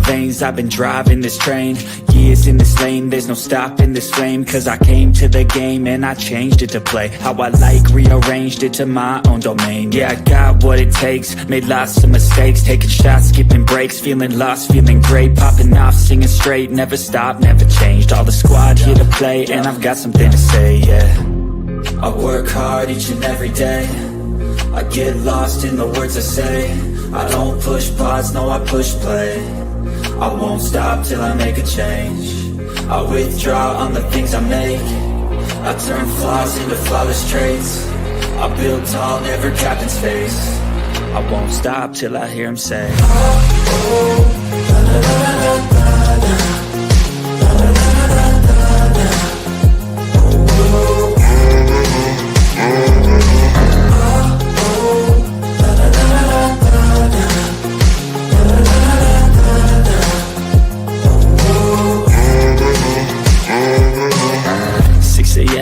veins, I've been driving this train. Years in this lane, there's no stopping this flame. Cause I came to the game and I changed it to play how I like, rearranged it to my own domain. Yeah, I got what it takes, made lots of mistakes, taking shots, skipping breaks, feeling lost, feeling great, popping off, singing straight, never stopped, never changed. All the squad here to play, and I've got something to say, yeah. I work hard each and every day, I get lost in the words I say. I don't push pause, no I push play. I won't stop till I make a change. I withdraw on the things I make. I turn flaws into flawless traits. I build tall, never capped in space. I won't stop till I hear him say, oh, oh, la, la, la, la, la, la.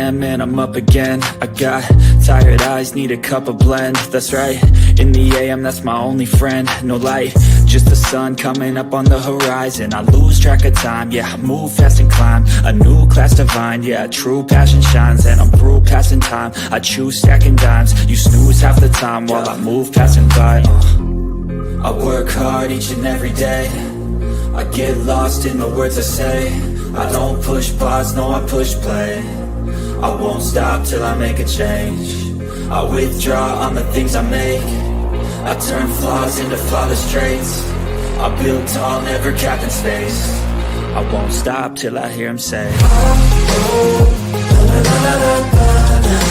And I'm up again. I got tired eyes, need a cup of blend. That's right, in the AM, that's my only friend. No light, just the sun coming up on the horizon. I lose track of time, yeah, I move fast and climb a new class divine, yeah, true passion shines. And I'm through passing time, I choose stacking dimes. You snooze half the time while I move passing by. I work hard each and every day, I get lost in the words I say. I don't push pause, no I push play. I won't stop till I make a change. I withdraw on the things I make. I turn flaws into flawless traits. I build tall, never capped in space. I won't stop till I hear him say, oh, oh, la, la, la, la, la.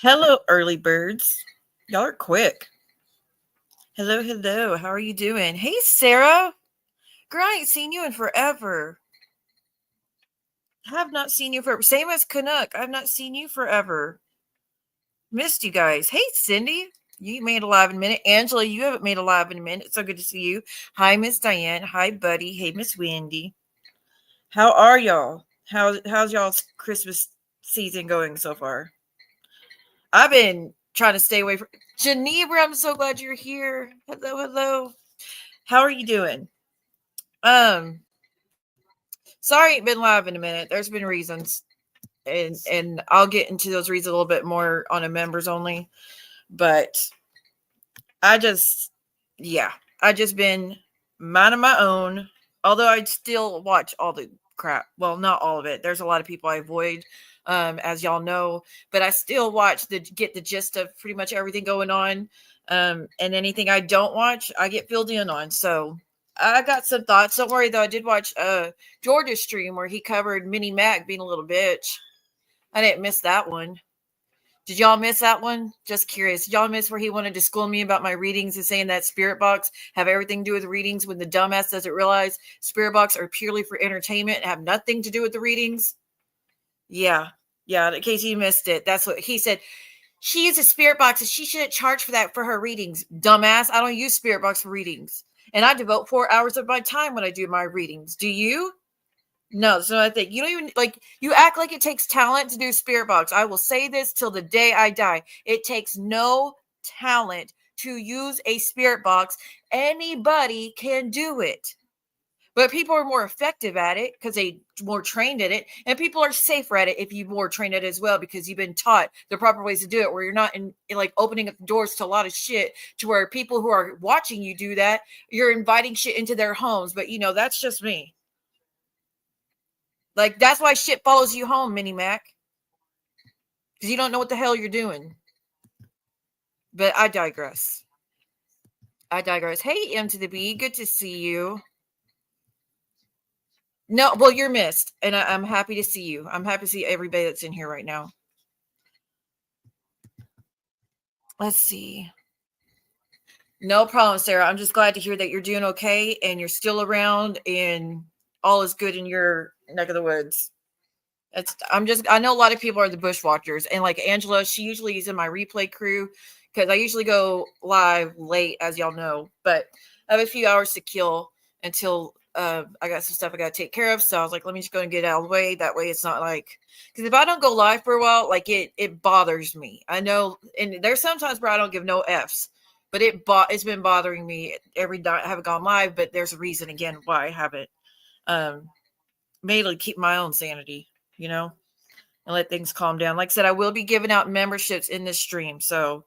Hello, early birds. Y'all are quick. Hello, hello. How are you doing? Hey, Sarah. Girl, I ain't seen you in forever. Have not seen you forever. Same as Canuck. I've not seen you forever. Missed you guys. Hey, Cindy. You made a live in a minute. Angela, you haven't made a live in a minute. So good to see you. Hi, Miss Diane. Hi, Buddy. Hey, Miss Wendy. How are y'all? How's y'all's Christmas season going so far? I've been trying to stay away from Geneva. I'm so glad you're here. Hello, hello. How are you doing? Sorry, ain't been live in a minute. There's been reasons, and I'll get into those reasons a little bit more on a members only. But I just been minding my own. Although I still watch all the crap. Well, not all of it. There's a lot of people I avoid. As y'all know, but I still get the gist of pretty much everything going on. And anything I don't watch, I get filled in on. So I got some thoughts. Don't worry though. I did watch George's stream where he covered Minnie Mac being a little bitch. I didn't miss that one. Did y'all miss that one? Just curious. Did y'all miss where he wanted to school me about my readings and saying that spirit box have everything to do with readings when the dumbass doesn't realize spirit box are purely for entertainment and have nothing to do with the readings? Yeah. In case you missed it, that's what he said. She is a spirit box and she shouldn't charge for that for her readings. Dumbass. I don't use spirit box for readings. And I devote 4 hours of my time when I do my readings. Do you? No, so I think you don't even you act like it takes talent to do spirit box. I will say this till the day I die. It takes no talent to use a spirit box. Anybody can do it. But people are more effective at it because they more trained at it. And people are safer at it if you're more trained at it as well because you've been taught the proper ways to do it where you're not in opening up the doors to a lot of shit to where people who are watching you do that, you're inviting shit into their homes. But, that's just me. That's why shit follows you home, Minnie Mac. Because you don't know what the hell you're doing. But I digress. Hey, M to the B. Good to see you. No, well, you're missed, and I'm happy to see you. I'm happy to see everybody that's in here right now. Let's see. No problem, Sarah. I'm just glad to hear that you're doing okay, and you're still around, and all is good in your neck of the woods. I know a lot of people are the bushwatchers, and like Angela, she usually is in my replay crew because I usually go live late, as y'all know, but I have a few hours to kill until I got some stuff I got to take care of. So I was like, let me just go and get it out of the way. That way it's not like, because if I don't go live for a while, like it bothers me. I know, and there's sometimes where I don't give no F's, but it's been bothering me every time I haven't gone live, but there's a reason again why I haven't mainly keep my own sanity, and let things calm down. Like I said, I will be giving out memberships in this stream, so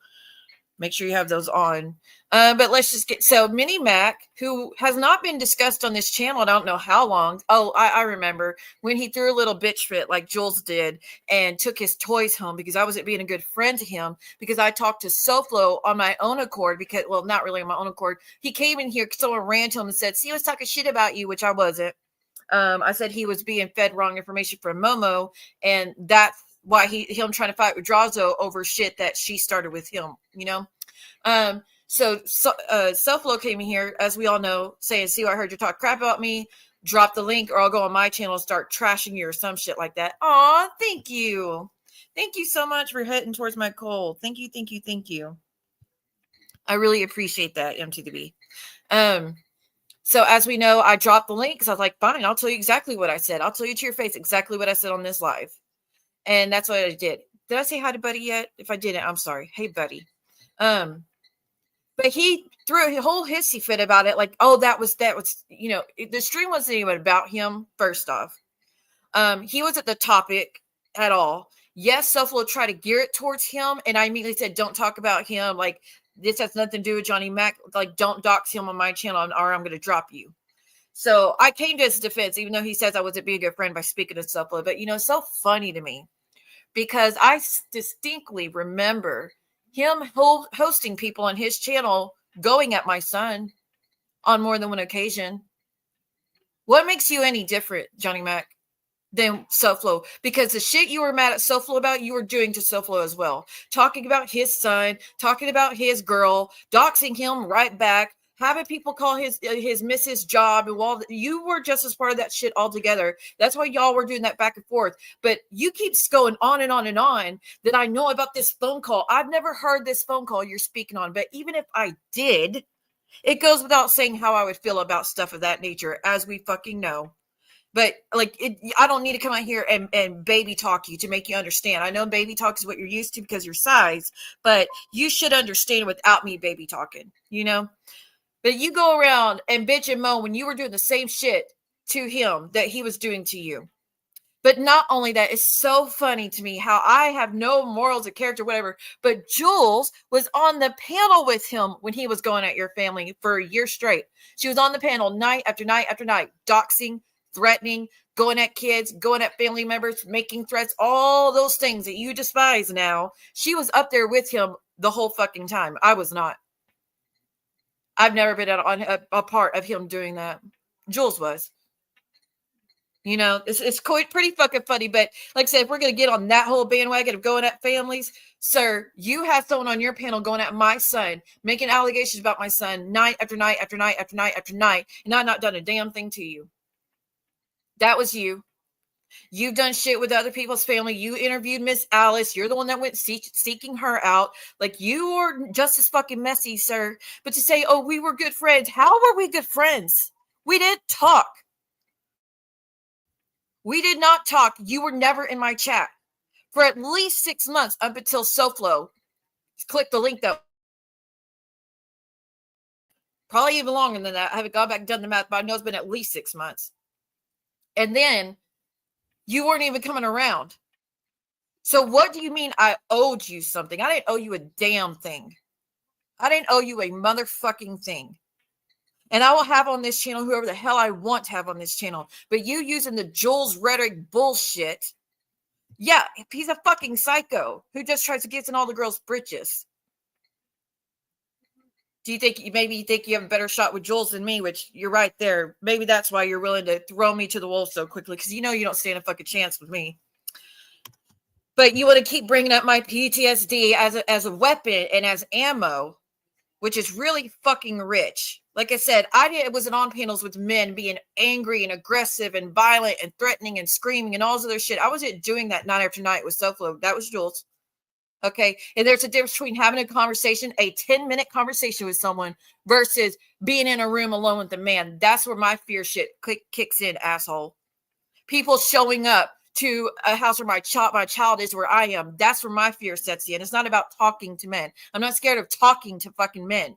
make sure you have those on. But let's just get, so Mini Mac, who has not been discussed on this channel, I don't know how long. Oh, I remember when he threw a little bitch fit like Jules did and took his toys home because I wasn't being a good friend to him because I talked to SoFlo on my own accord because, well, not really on my own accord. He came in here because someone ran to him and said, see, he was talking shit about you, which I wasn't. I said he was being fed wrong information from Momo, and that's why him trying to fight with Drazo over shit that she started with him, So SoFlo came in here, as we all know, saying, see, I heard you talk crap about me. Drop the link or I'll go on my channel and start trashing you or some shit like that. Aw, thank you. Thank you so much for heading towards my goal. Thank you, thank you, thank you. I really appreciate that, M2B. So as we know, I dropped the link because I was like, fine, I'll tell you exactly what I said. I'll tell you to your face exactly what I said on this live. And that's what I did. Did I say hi to Buddy yet? If I didn't, I'm sorry. Hey, Buddy. But he threw a whole hissy fit about it. Like, oh, that was, the stream wasn't even about him, first off. He wasn't the topic at all. Yes, SoFlo tried to gear it towards him. And I immediately said, don't talk about him. Like, this has nothing to do with Johnny Mac. Like, don't dox him on my channel or I'm going to drop you. So I came to his defense, even though he says I wasn't being a good friend by speaking to SoFlo. But, it's so funny to me because I distinctly remember him hosting people on his channel going at my son on more than one occasion. What makes you any different, Johnny Mac, than SoFlo? Because the shit you were mad at SoFlo about, you were doing to SoFlo as well. Talking about his son, talking about his girl, doxing him right back, having people call his missus job, and while you were just as part of that shit altogether. That's why y'all were doing that back and forth. But you keep going on and on and on that I know about this phone call. I've never heard this phone call you're speaking on, but even if I did, it goes without saying how I would feel about stuff of that nature, as we fucking know. But I don't need to come out here and baby talk you to make you understand. I know baby talk is what you're used to because your size, but you should understand without me baby talking, But you go around and bitch and moan when you were doing the same shit to him that he was doing to you. But not only that, it's so funny to me how I have no morals or character, whatever, but Jules was on the panel with him when he was going at your family for a year straight. She was on the panel night after night after night, doxing, threatening, going at kids, going at family members, making threats, all those things that you despise now. She was up there with him the whole fucking time. I was not. I've never been on a part of him doing that. Jules was. It's quite pretty fucking funny. But like I said, if we're going to get on that whole bandwagon of going at families, sir, you have someone on your panel going at my son, making allegations about my son night after night after night after night after night, and I've not done a damn thing to you. That was you. You've done shit with other people's family. You interviewed Miss Alice. You're the one that went seeking her out. Like, you are just as fucking messy, sir. But to say, oh, we were good friends. How were we good friends? We didn't talk. We did not talk. You were never in my chat for at least 6 months up until SoFlo. Click the link, though. Probably even longer than that. I haven't gone back and done the math, but I know it's been at least 6 months. And then you weren't even coming around. So what do you mean I owed you something? I didn't owe you a damn thing. I didn't owe you a motherfucking thing. And I will have on this channel whoever the hell I want to have on this channel. But you using the Jules rhetoric bullshit. Yeah, he's a fucking psycho who just tries to get in all the girls' britches. Do you think you think you have a better shot with Jules than me? Which you're right there. Maybe that's why you're willing to throw me to the wolves so quickly, because you don't stand a fucking chance with me. But you want to keep bringing up my PTSD as a weapon and as ammo, which is really fucking rich. Like I said, wasn't on panels with men being angry and aggressive and violent and threatening and screaming and all this other shit. I wasn't doing that night after night with SoFlo. That was Jules. Okay. And there's a difference between having a conversation, a 10-minute conversation with someone versus being in a room alone with a man. That's where my fear shit kicks in, asshole. People showing up to a house where my child is, where I am. That's where my fear sets in. It's not about talking to men. I'm not scared of talking to fucking men.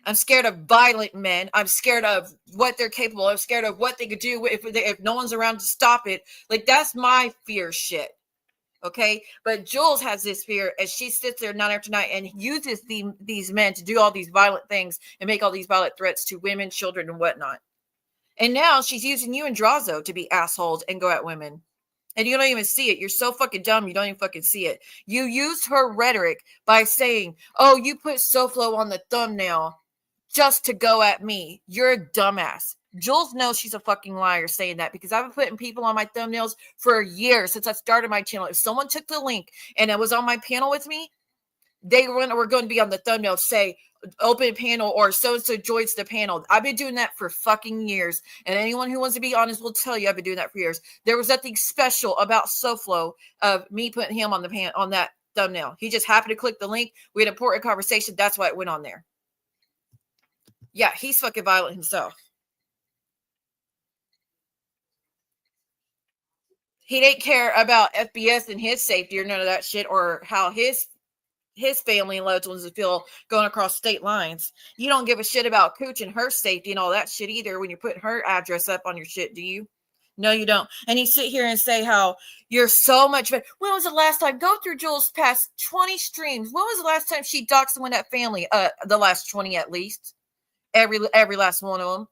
I'm scared of violent men. I'm scared of what they're capable of. I'm scared of what they could do if no one's around to stop it. Like, that's my fear shit. Okay. But Jules has this fear as she sits there night after night and uses these men to do all these violent things and make all these violent threats to women, children, and whatnot. And now she's using you and Drazo to be assholes and go at women. And you don't even see it. You're so fucking dumb. You don't even fucking see it. You used her rhetoric by saying, oh, you put SoFlo on the thumbnail just to go at me. You're a dumbass. Jules knows she's a fucking liar saying that, because I've been putting people on my thumbnails for years since I started my channel. If someone took the link and it was on my panel with me, they were going to be on the thumbnail, say open panel or so-and-so joins the panel. I've been doing that for fucking years. And anyone who wants to be honest will tell you I've been doing that for years. There was nothing special about SoFlo of me putting him on on that thumbnail. He just happened to click the link. We had an important conversation. That's why it went on there. Yeah, he's fucking violent himself. He didn't care about FBS and his safety or none of that shit, or how his family and loved ones would feel going across state lines. You don't give a shit about Cooch and her safety and all that shit either when you're putting her address up on your shit, do you? No, you don't. And you sit here and say how you're so much better. When was the last time? Go through Jules' past 20 streams. When was the last time she doxed someone at family? The last 20 at least. Every last one of them.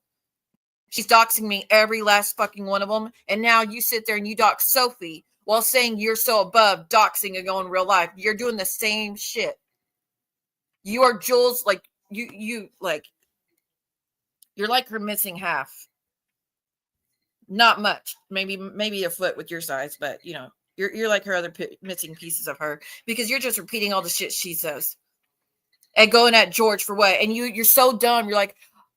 She's doxing me, every last fucking one of them. And now you sit there and you dox Sophie while saying you're so above doxing and going real life. You're doing the same shit. You are Jules, like you're like her missing half. Not much, maybe a foot with your size, but you know, you're like her other missing pieces of her, because you're just repeating all the shit she says and going at George for what? And you're so dumb. You're like,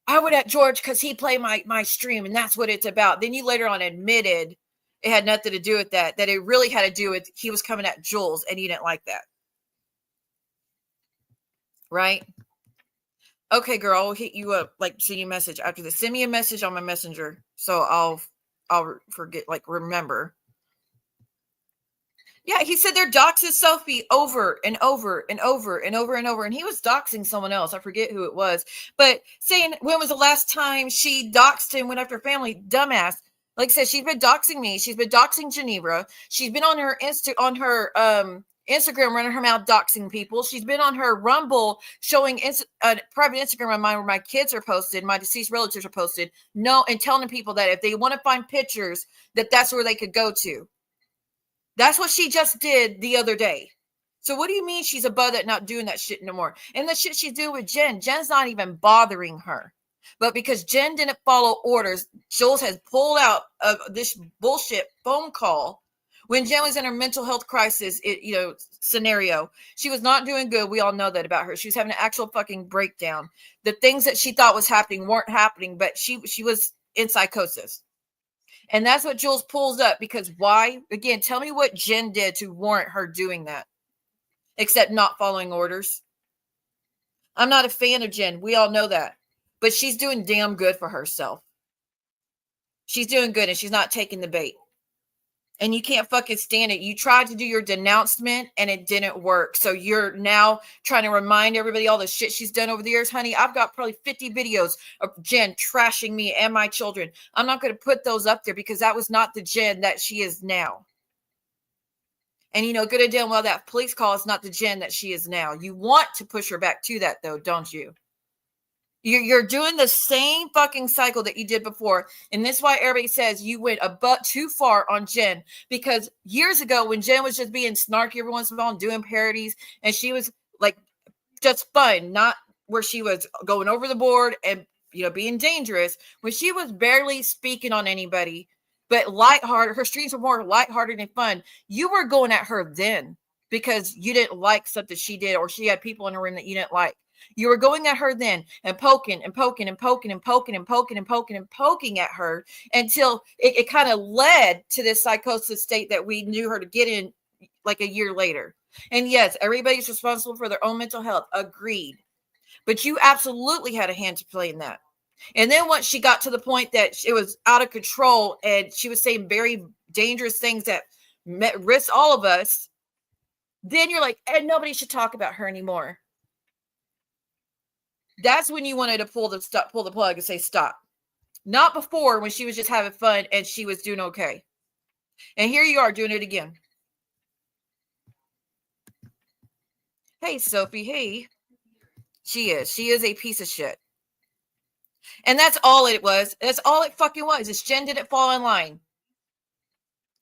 I would at George because he played my stream and that's what it's about. Then you later on admitted it had nothing to do with that it really had to do with he was coming at Jules and you didn't like that. Right? Okay, girl, I'll hit you up, like, send you a message after this. Send me a message on my messenger so I'll forget, like, remember. Yeah, he said they're doxing Sophie over and over and over and over and over. And he was doxing someone else. I forget who it was. But saying, when was the last time she doxed him, went after family? Dumbass. Like I said, she's been doxing me. She's been doxing Geneva. She's been on her Instagram running her mouth doxing people. She's been on her Rumble showing a private Instagram of mine where my kids are posted, my deceased relatives are posted. No, and telling people that if they want to find pictures, that's where they could go to. That's what she just did the other day. So what do you mean she's above that, not doing that shit no more? And the shit she's doing with Jen's not even bothering her. But because Jen didn't follow orders, Jules has pulled out of this bullshit phone call when Jen was in her mental health crisis, scenario. She was not doing good. We all know that about her. She was having an actual fucking breakdown. The things that she thought was happening weren't happening, but she was in psychosis. And that's what Jules pulls up, because why? Again, tell me what Jen did to warrant her doing that, except not following orders. I'm not a fan of Jen. We all know that. But she's doing damn good for herself. She's doing good, and she's not taking the bait. And you can't fucking stand it. You tried to do your denouncement and it didn't work. So you're now trying to remind everybody all the shit she's done over the years. Honey, I've got probably 50 videos of Jen trashing me and my children. I'm not going to put those up there because that was not the Jen that she is now. And good and damn well that police call is not the Jen that she is now. You want to push her back to that though, don't you? You're doing the same fucking cycle that you did before. And this is why everybody says you went too far on Jen. Because years ago, when Jen was just being snarky every once in a while and doing parodies, and she was like just fun, not where she was going over the board and being dangerous, when she was barely speaking on anybody, but lighthearted, her streams were more lighthearted and fun. You were going at her then because you didn't like something she did, or she had people in her room that you didn't like. You were going at her then and poking and poking and poking and poking and poking and poking and poking at her until it kind of led to this psychosis state that we knew her to get in like a year later. And yes, everybody's responsible for their own mental health. Agreed. But you absolutely had a hand to play in that. And then once she got to the point that it was out of control and she was saying very dangerous things that risked all of us, then you're like, and nobody should talk about her anymore. That's when you wanted to pull the plug and say stop. Not before, when she was just having fun and she was doing okay. And here you are doing it again. Hey, Sophie. Hey. She is a piece of shit. And that's all it was. That's all it fucking was. Is Jen didn't fall in line.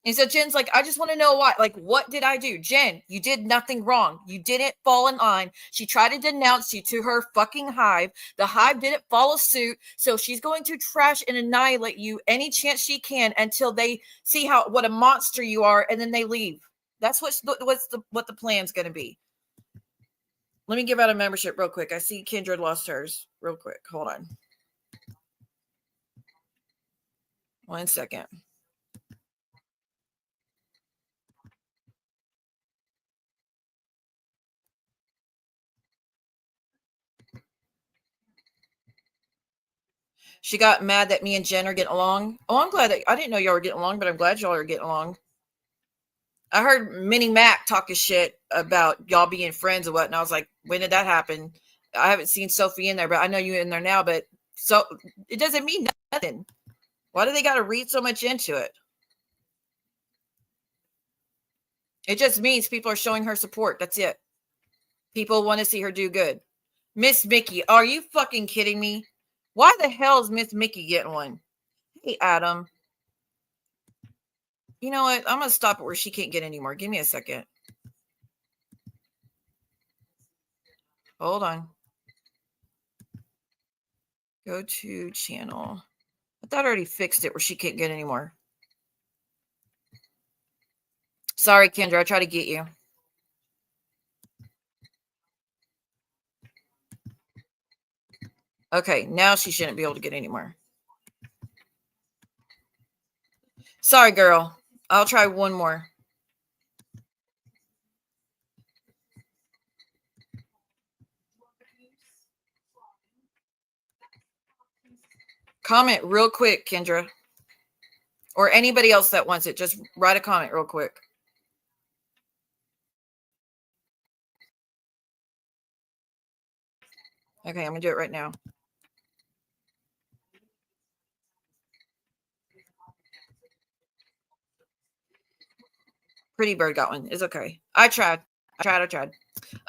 And so Jen's like, I just want to know why. Like, what did I do? Jen, you did nothing wrong. You didn't fall in line. She tried to denounce you to her fucking hive. The hive didn't follow suit. So she's going to trash and annihilate you any chance she can until they see what a monster you are, and then they leave. That's what the plan's going to be. Let me give out a membership real quick. I see Kindred lost hers real quick. Hold on. 1 second. She got mad that me and Jen are getting along. Oh, I'm glad I didn't know y'all were getting along, but I'm glad y'all are getting along. I heard Minnie Mac talking shit about y'all being friends and what, and I was like, when did that happen? I haven't seen Sophie in there, but I know you in there now, but so it doesn't mean nothing. Why do they got to read so much into it? It just means people are showing her support. That's it. People want to see her do good. Miss Mickey, are you fucking kidding me? Why the hell is Miss Mickey getting one? Hey, Adam. You know what? I'm going to stop it where she can't get any more. Give me a second. Hold on. Go to channel. I thought I already fixed it where she can't get any more. Sorry, Kendra. I try to get you. Okay, now she shouldn't be able to get any more. Sorry, girl. I'll try one more. Comment real quick, Kendra. Or anybody else that wants it. Just write a comment real quick. Okay, I'm going to do it right now. Pretty Bird got one. It's okay. I tried.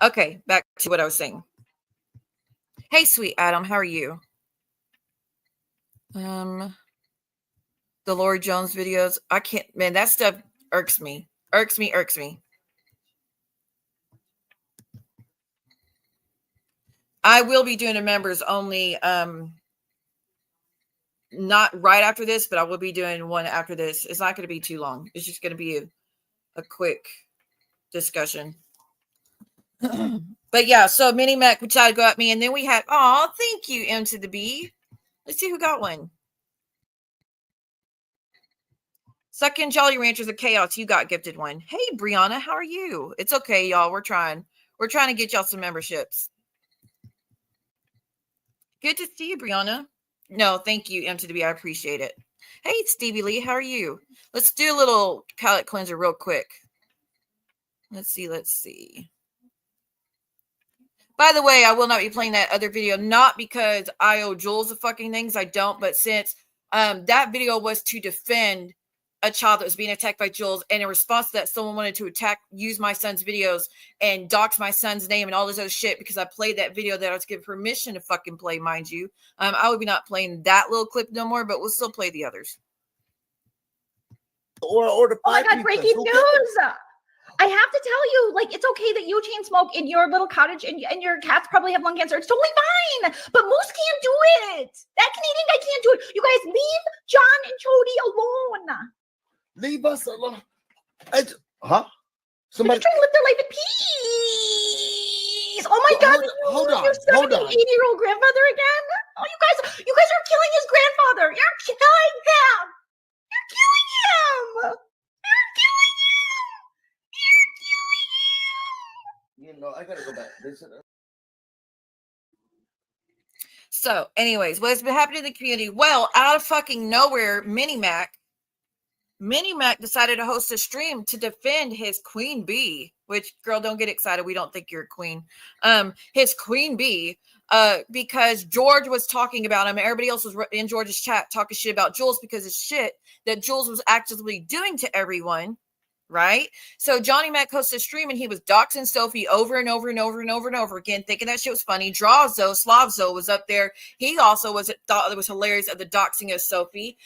Okay, back to what I was saying. Hey, sweet Adam. How are you? The Lori Jones videos. I can't, man, that stuff irks me. Irks me. I will be doing a members only, not right after this, but I will be doing one after this. It's not going to be too long. It's just going to be a quick discussion. But yeah, so Minnie Mac would try to go at me, and then we had, oh, thank you, M to the B. Let's see who got one. Second Jolly Ranchers of Chaos, you got gifted one. Hey, Brianna, how are you? It's okay, y'all. We're trying to get y'all some memberships. Good to see you, Brianna. No, thank you, M to the B. I appreciate it. Hey, Stevie Lee, how are you? Let's do a little palette cleanser real quick. Let's see. By the way, I will not be playing that other video, not because I owe Jules the fucking things. I don't, but since that video was to defend a child that was being attacked by Jules, and in response to that, someone wanted to use my son's videos and dox my son's name and all this other shit because I played that video that I was given permission to fucking play, mind you. I would be not playing that little clip no more, but we'll still play the others. Or the I got breaking news. I have to tell you, like, it's okay that you chain smoke in your little cottage and your cats probably have lung cancer. It's totally fine. But Moose can't do it. That Canadian guy can't do it. You guys leave John and Jody alone. Leave us alone. Somebody trying to live their life in Jeez. Oh my God. Hold on. You're 78-year-old grandmother again? Oh, you guys are killing his grandfather. You're killing him. You're killing him. You're killing him. You're killing him. You know, I gotta go back. So, anyways, what's been happening in the community? Well, out of fucking nowhere, Mini Mac decided to host a stream to defend his queen bee, which, girl, don't get excited. We don't think you're a queen. His queen bee, because George was talking about him. Everybody else was in George's chat talking shit about Jules because of shit that Jules was actively doing to everyone. Right? So Johnny Mac hosted a stream and he was doxing Sophie over and over and over and over and over again, thinking that shit was funny. Slobzo was up there. He also thought it was hilarious of the doxing of Sophie.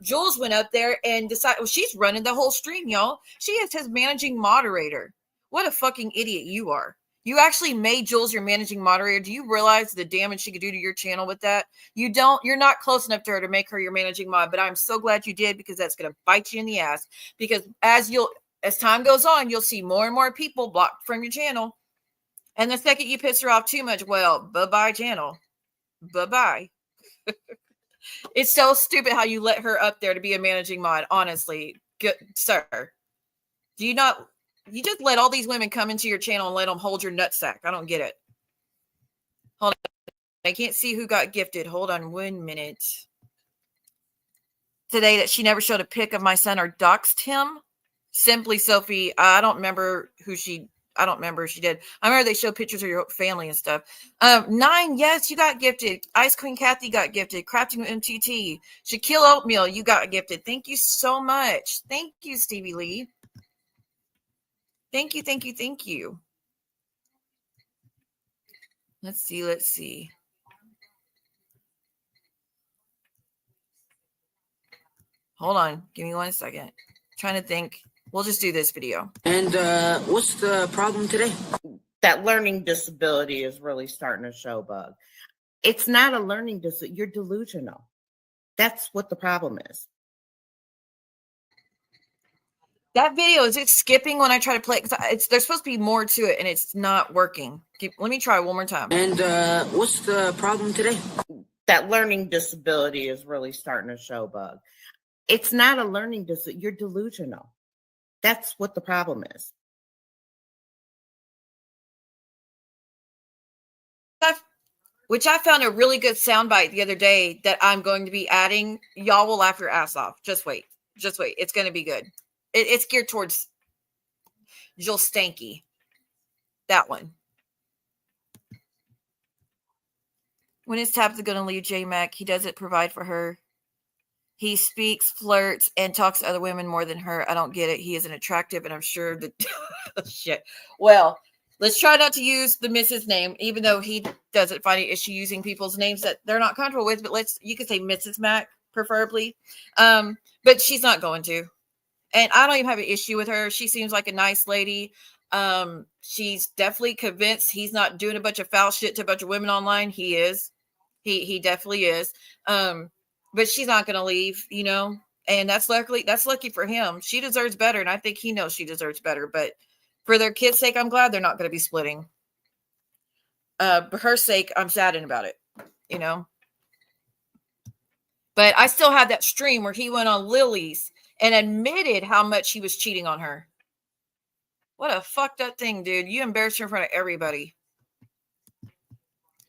Jules went up there and decided, well, she's running the whole stream, y'all. She is his managing moderator. What a fucking idiot you are. You actually made Jules your managing moderator. Do you realize the damage she could do to your channel with that? You're not close enough to her to make her your managing mod, but I'm so glad you did, because that's going to bite you in the ass. Because as time goes on, you'll see more and more people blocked from your channel. And the second you piss her off too much, well, bye-bye channel. Bye-bye. It's so stupid how you let her up there to be a managing mod, honestly. Good, sir. You just let all these women come into your channel and let them hold your nutsack. I don't get it. Hold on. I can't see who got gifted. Hold on 1 minute. Today that she never showed a pic of my son or doxed him. Simply Sophie. I don't remember if she did. I remember they showed pictures of your family and stuff. 9, yes, you got gifted. Ice Queen Kathy got gifted. Crafting with MTT. Shaquille Oatmeal, you got gifted. Thank you so much. Thank you, Stevie Lee. Thank you, thank you, thank you. Let's see. Hold on. Give me 1 second. Trying to think. We'll just do this video. And what's the problem today? That learning disability is really starting to show, Bug. It's not a learning disability. You're delusional. That's what the problem is. That video, is it skipping when I try to play it? Because there's supposed to be more to it, and it's not working. Let me try one more time. And what's the problem today? That learning disability is really starting to show, Bug. It's not a learning disability. You're delusional. That's what the problem is. Which I found a really good soundbite the other day that I'm going to be adding. Y'all will laugh your ass off. Just wait. It's going to be good. It's geared towards Jill Stanky. That one. When is Tabitha going to leave J Mac? He doesn't provide for her. He speaks, flirts, and talks to other women more than her. I don't get it. He isn't attractive, and I'm sure that shit. Well, let's try not to use the Mrs. name, even though he doesn't find an issue using people's names that they're not comfortable with. But you could say Mrs. Mac, preferably. But she's not going to. And I don't even have an issue with her. She seems like a nice lady. She's definitely convinced he's not doing a bunch of foul shit to a bunch of women online. He is. He definitely is. But she's not going to leave, and that's lucky for him. She deserves better. And I think he knows she deserves better, but for their kids' sake, I'm glad they're not going to be splitting. For her sake, I'm saddened about it, but I still have that stream where he went on Lily's and admitted how much he was cheating on her. What a fucked up thing, dude. You embarrassed her in front of everybody.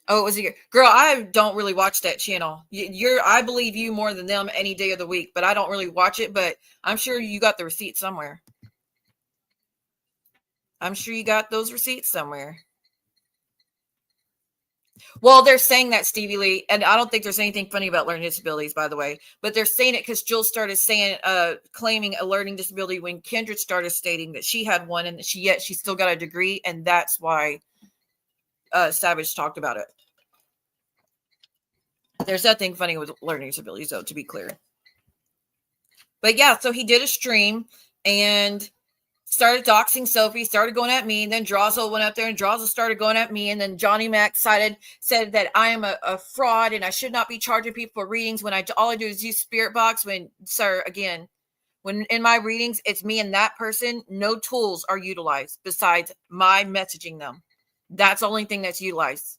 Oh, it was a year. Girl, I don't really watch that channel. I believe you more than them any day of the week, but I don't really watch it, but I'm sure you got the receipt somewhere. I'm sure you got those receipts somewhere. Well, they're saying that, Stevie Lee, and I don't think there's anything funny about learning disabilities, by the way, but they're saying it because Jill started claiming a learning disability when Kendra started stating that she had one and she still got a degree, and that's why Savage talked about it. There's nothing funny with learning disabilities, though, to be clear. But yeah, so he did a stream and started doxing Sophie, started going at me, and then Drazel went up there and Drazel started going at me, and then Johnny Mac said that I am a fraud and I should not be charging people for readings when all I do is use Spirit Box. When in my readings, it's me and that person, no tools are utilized besides my messaging them. That's the only thing that's utilized.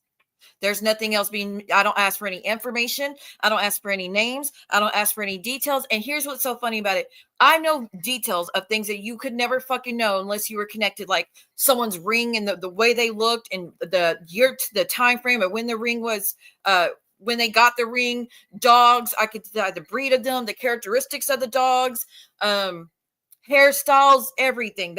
There's nothing else I don't ask for any information. I don't ask for any names. I don't ask for any details. And here's what's so funny about it. I know details of things that you could never fucking know unless you were connected, like someone's ring and the way they looked and the time frame of when the ring was, when they got the ring, dogs, I could the breed of them, the characteristics of the dogs, hairstyles, everything.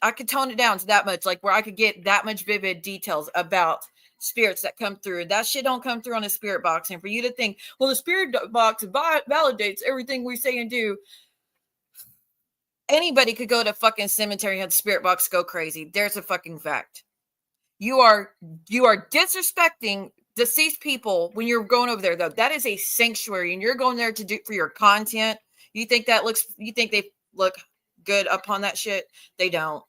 I could tone it down to that much, like where I could get that much vivid details about spirits that come through. That shit don't come through on a spirit box. And for you to think, well, the spirit box validates everything we say and do. Anybody could go to fucking cemetery and have the spirit box go crazy. There's a fucking fact. You are disrespecting deceased people when you're going over there, though. That is a sanctuary, and you're going there to do for your content. You think they look good upon that shit? They don't.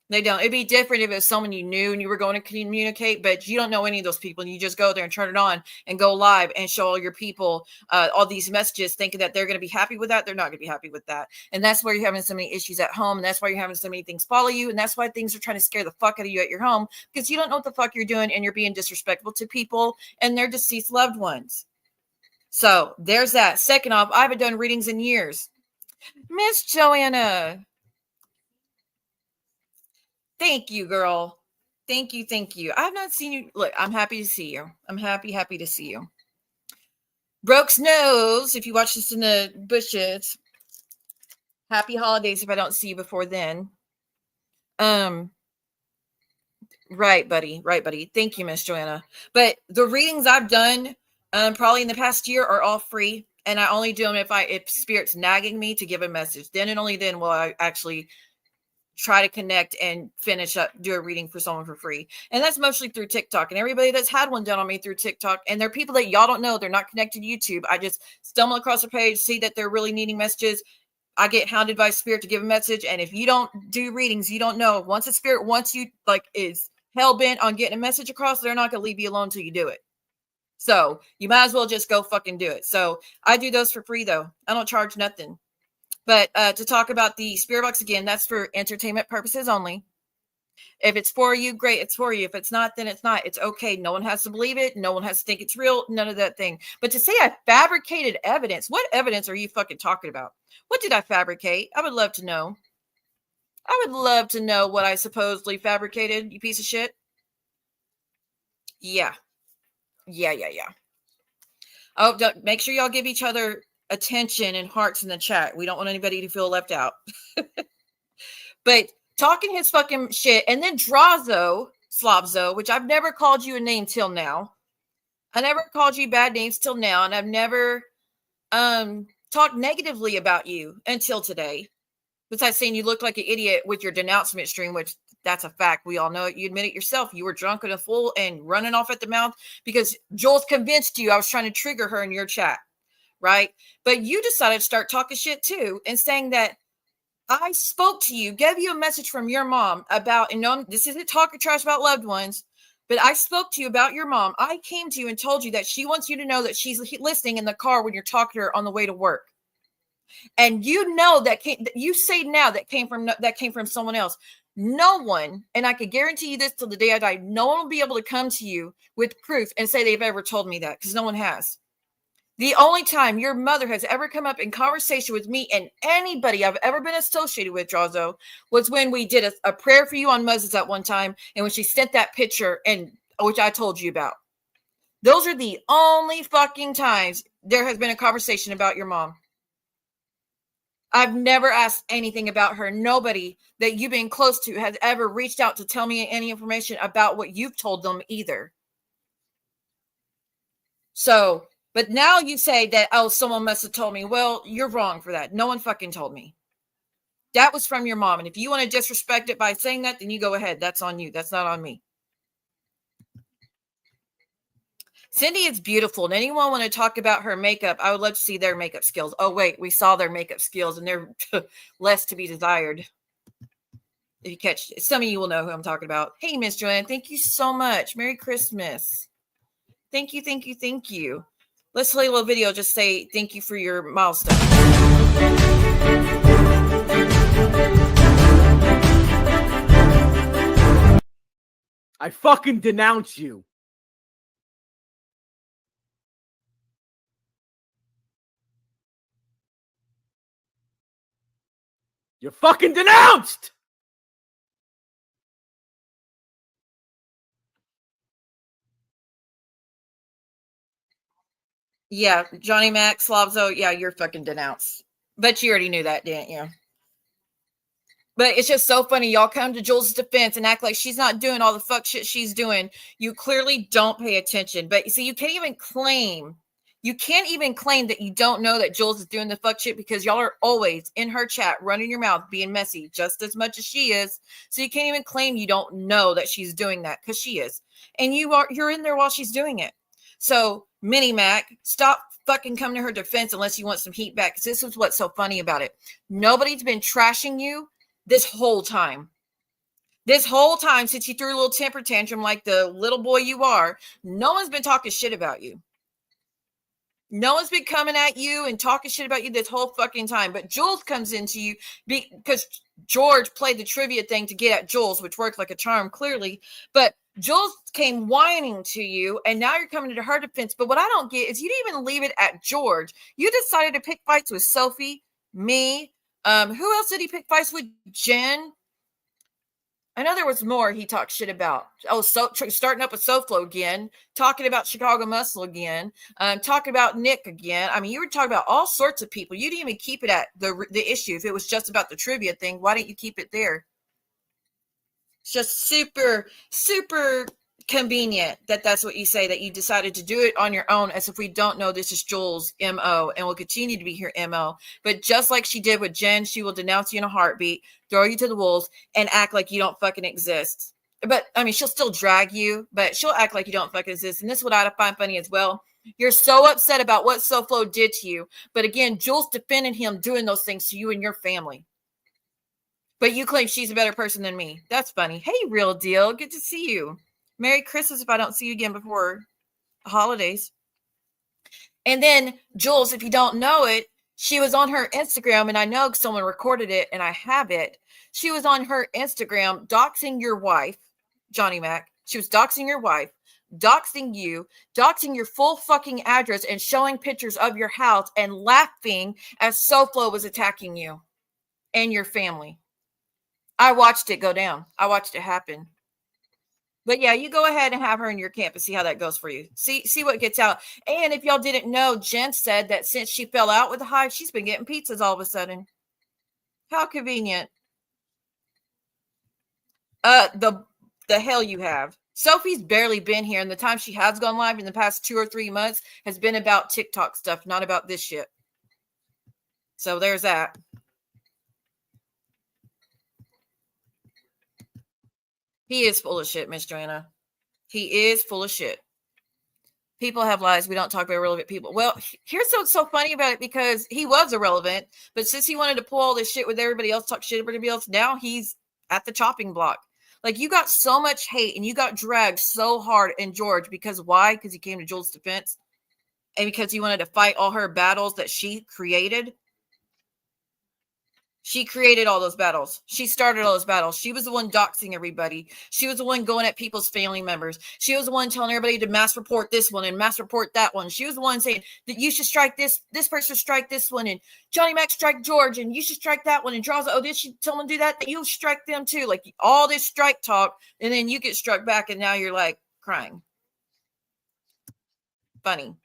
They don't. It'd be different if it was someone you knew and you were going to communicate, but you don't know any of those people, and you just go there and turn it on and go live and show all your people all these messages, thinking that they're going to be happy with that. They're not going to be happy with that. And that's why you're having so many issues at home, and that's why you're having so many things follow you, and that's why things are trying to scare the fuck out of you at your home, because you don't know what the fuck you're doing, and you're being disrespectful to people and their deceased loved ones. So there's that. Second off, I haven't done readings in years. Miss Joanna. Thank you, girl. Thank you. Thank you. I have not seen you. Look, I'm happy to see you. I'm happy to see you. Brooks knows, if you watch this in the bushes, happy holidays if I don't see you before then. Right, buddy. Right, buddy. Thank you, Miss Joanna. But the readings I've done probably in the past year are all free. And I only do them if spirit's nagging me to give a message. Then and only then will I actually try to connect and do a reading for someone for free. And that's mostly through TikTok. And everybody that's had one done on me through TikTok, and they're people that y'all don't know, they're not connected to YouTube. I just stumble across their page, see that they're really needing messages. I get hounded by spirit to give a message. And if you don't do readings, you don't know. Once a spirit wants you, like, is hell-bent on getting a message across, they're not going to leave you alone until you do it. So you might as well just go fucking do it. So I do those for free, though. I don't charge nothing. But to talk about the spirit box again, that's for entertainment purposes only. If it's for you, great, it's for you. If it's not, then it's not. It's okay. No one has to believe it. No one has to think it's real. None of that thing. But to say I fabricated evidence, what evidence are you fucking talking about? What did I fabricate? I would love to know. I would love to know what I supposedly fabricated, you piece of shit. Yeah. Oh, make sure y'all give each other attention and hearts in the chat. We don't want anybody to feel left out. But talking his fucking shit, and then Slobzo, which I've never called you a name till now. I never called you bad names till now, and I've never talked negatively about you until today. Besides saying you look like an idiot with your denouncement stream, which that's a fact. We all know it. You admit it yourself. You were drunk and a fool and running off at the mouth because Jules convinced you I was trying to trigger her in your chat. Right? But you decided to start talking shit too and saying that I spoke to you, gave you a message from your mom about, and no, this isn't talking trash about loved ones, but I spoke to you about your mom. I came to you and told you that she wants you to know that she's listening in the car when you're talking to her on the way to work. And you know you say now that came from someone else. No one, and I could guarantee you this till the day I die, no one will be able to come to you with proof and say they've ever told me that, because no one has. The only time your mother has ever come up in conversation with me and anybody I've ever been associated with, Drazo, was when we did a prayer for you on Moses at one time, and when she sent that picture, and which I told you about. Those are the only fucking times there has been a conversation about your mom. I've never asked anything about her. Nobody that you've been close to has ever reached out to tell me any information about what you've told them either. So, but now you say that, oh, someone must have told me. Well, you're wrong for that. No one fucking told me. That was from your mom. And if you want to disrespect it by saying that, then you go ahead. That's on you. That's not on me. Cindy is beautiful. And anyone want to talk about her makeup, I would love to see their makeup skills. Oh, wait, we saw their makeup skills and they're less to be desired. If you catch, some of you will know who I'm talking about. Hey, Miss Joanne, thank you so much. Merry Christmas. Thank you. Let's play a little video. Just say thank you for your milestone. I fucking denounce you. You're fucking denounced! Yeah, Johnny Mac, Slobzo, yeah, you're fucking denounced. But you already knew that, didn't you? But it's just so funny. Y'all come to Jules' defense and act like she's not doing all the fuck shit she's doing. You clearly don't pay attention. But see, you can't even claim that you don't know that Jules is doing the fuck shit because y'all are always in her chat running your mouth, being messy just as much as she is. So you can't even claim you don't know that she's doing that because she is. And you're in there while she's doing it. So Mini Mac, stop fucking coming to her defense unless you want some heat back. Because this is what's so funny about it. Nobody's been trashing you this whole time. This whole time since you threw a little temper tantrum like the little boy you are, no one's been talking shit about you. No one's been coming at you and talking shit about you this whole fucking time. But Jules comes into you because George played the trivia thing to get at Jules, which worked like a charm, clearly. But Jules came whining to you, and now you're coming to her defense. But what I don't get is you didn't even leave it at George. You decided to pick fights with Sophie, me. Who else did he pick fights with? Jen. I know there was more he talked shit about. Oh, so starting up with SoFlo again, talking about Chicago Muscle again, talking about Nick again. I mean, you were talking about all sorts of people. You didn't even keep it at the issue. If it was just about the trivia thing, why didn't you keep it there? It's just super, super convenient that that's what you say, that you decided to do it on your own, as if we don't know this is Jules' MO and will continue to be her MO. But just like she did with Jen, she will denounce you in a heartbeat, throw you to the wolves, and act like you don't fucking exist. But I mean, she'll still drag you, but she'll act like you don't fucking exist. And this is what I find funny as well. You're so upset about what SoFlo did to you. But again, Jules defended him doing those things to you and your family. But you claim she's a better person than me. That's funny. Hey, Real Deal. Good to see you. Merry Christmas if I don't see you again before holidays. And then Jules, if you don't know it, she was on her Instagram, and I know someone recorded it and I have it. She was on her Instagram doxing your wife, Johnny Mac. She was doxing your wife, doxing you, doxing your full fucking address, and showing pictures of your house and laughing as SoFlo was attacking you and your family. I watched it go down. I watched it happen. But yeah, you go ahead and have her in your camp and see how that goes for you. See what gets out. And if y'all didn't know, Jen said that since she fell out with the Hive, she's been getting pizzas all of a sudden. How convenient. The hell you have. Sophie's barely been here, and the time she has gone live in the past 2 or 3 months has been about TikTok stuff, not about this shit. So there's that. He is full of shit, Miss Joanna. He is full of shit. People have lives. We don't talk about irrelevant people. Well, here's what's so funny about it, because he was irrelevant, but since he wanted to pull all this shit with everybody else, talk shit about everybody else, now he's at the chopping block. Like, you got so much hate and you got dragged so hard in George because why? Because he came to Jules' defense and because he wanted to fight all her battles that she created. She created all those battles. She started all those battles. She was the one doxing everybody. She was the one going at people's family members. She was the one telling everybody to mass report this one and mass report that one. She was the one saying that you should strike this person, strike this one, and Johnny Mac strike George, and you should strike that one, and Draws, oh, this should someone do that you strike them too. Like, all this strike talk, and then you get struck back, and now you're like crying. Funny.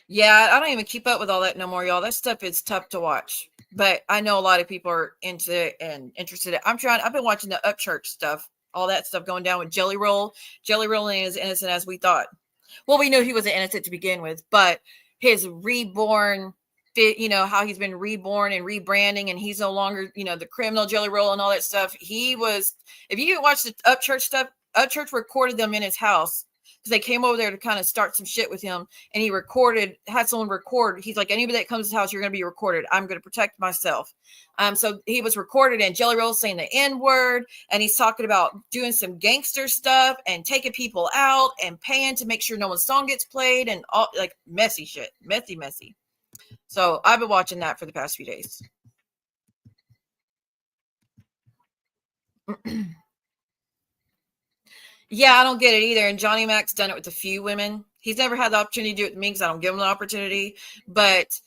Yeah, I don't even keep up with all that no more, y'all. That stuff is tough to watch. But I know a lot of people are into it and interested in it. I've been watching the Upchurch stuff, all that stuff going down with Jelly Roll. Jelly Roll ain't as innocent as we thought. Well, we knew he wasn't innocent to begin with, but his reborn, how he's been reborn and rebranding, and he's no longer, the criminal Jelly Roll and all that stuff. He was, if you watch the Upchurch stuff, Upchurch recorded them in his house. They came over there to kind of start some shit with him, and he had someone record. He's like, anybody that comes to his house, you're going to be recorded. I'm going to protect myself. So he was recorded, and Jelly Roll's saying the N-word, and he's talking about doing some gangster stuff and taking people out and paying to make sure no one's song gets played, and all like messy shit, messy. So I've been watching that for the past few days. Yeah, I don't get it either. And Johnny Mac's done it with a few women. He's never had the opportunity to do it with me because I don't give him the opportunity. But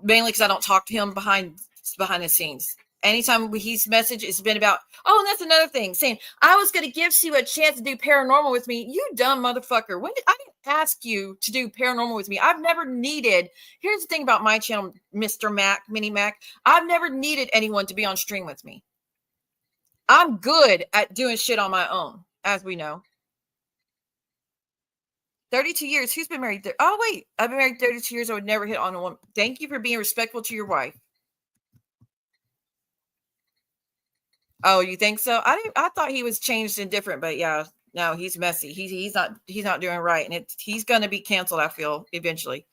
mainly because I don't talk to him behind the scenes. Anytime he's messaged, it's been about, oh, and that's another thing, saying, I was going to give Sue a chance to do paranormal with me. You dumb motherfucker. I didn't ask you to do paranormal with me. I've never needed, here's the thing about my channel, Mr. Mac, Mini Mac. I've never needed anyone to be on stream with me. I'm good at doing shit on my own, as we know. 32 years. Who's been married? Oh, wait. I've been married 32 years. I would never hit on a woman. Thank you for being respectful to your wife. Oh, you think so? I thought he was changed and different, but yeah, no, he's messy. He's not doing right. And he's going to be canceled, I feel, eventually.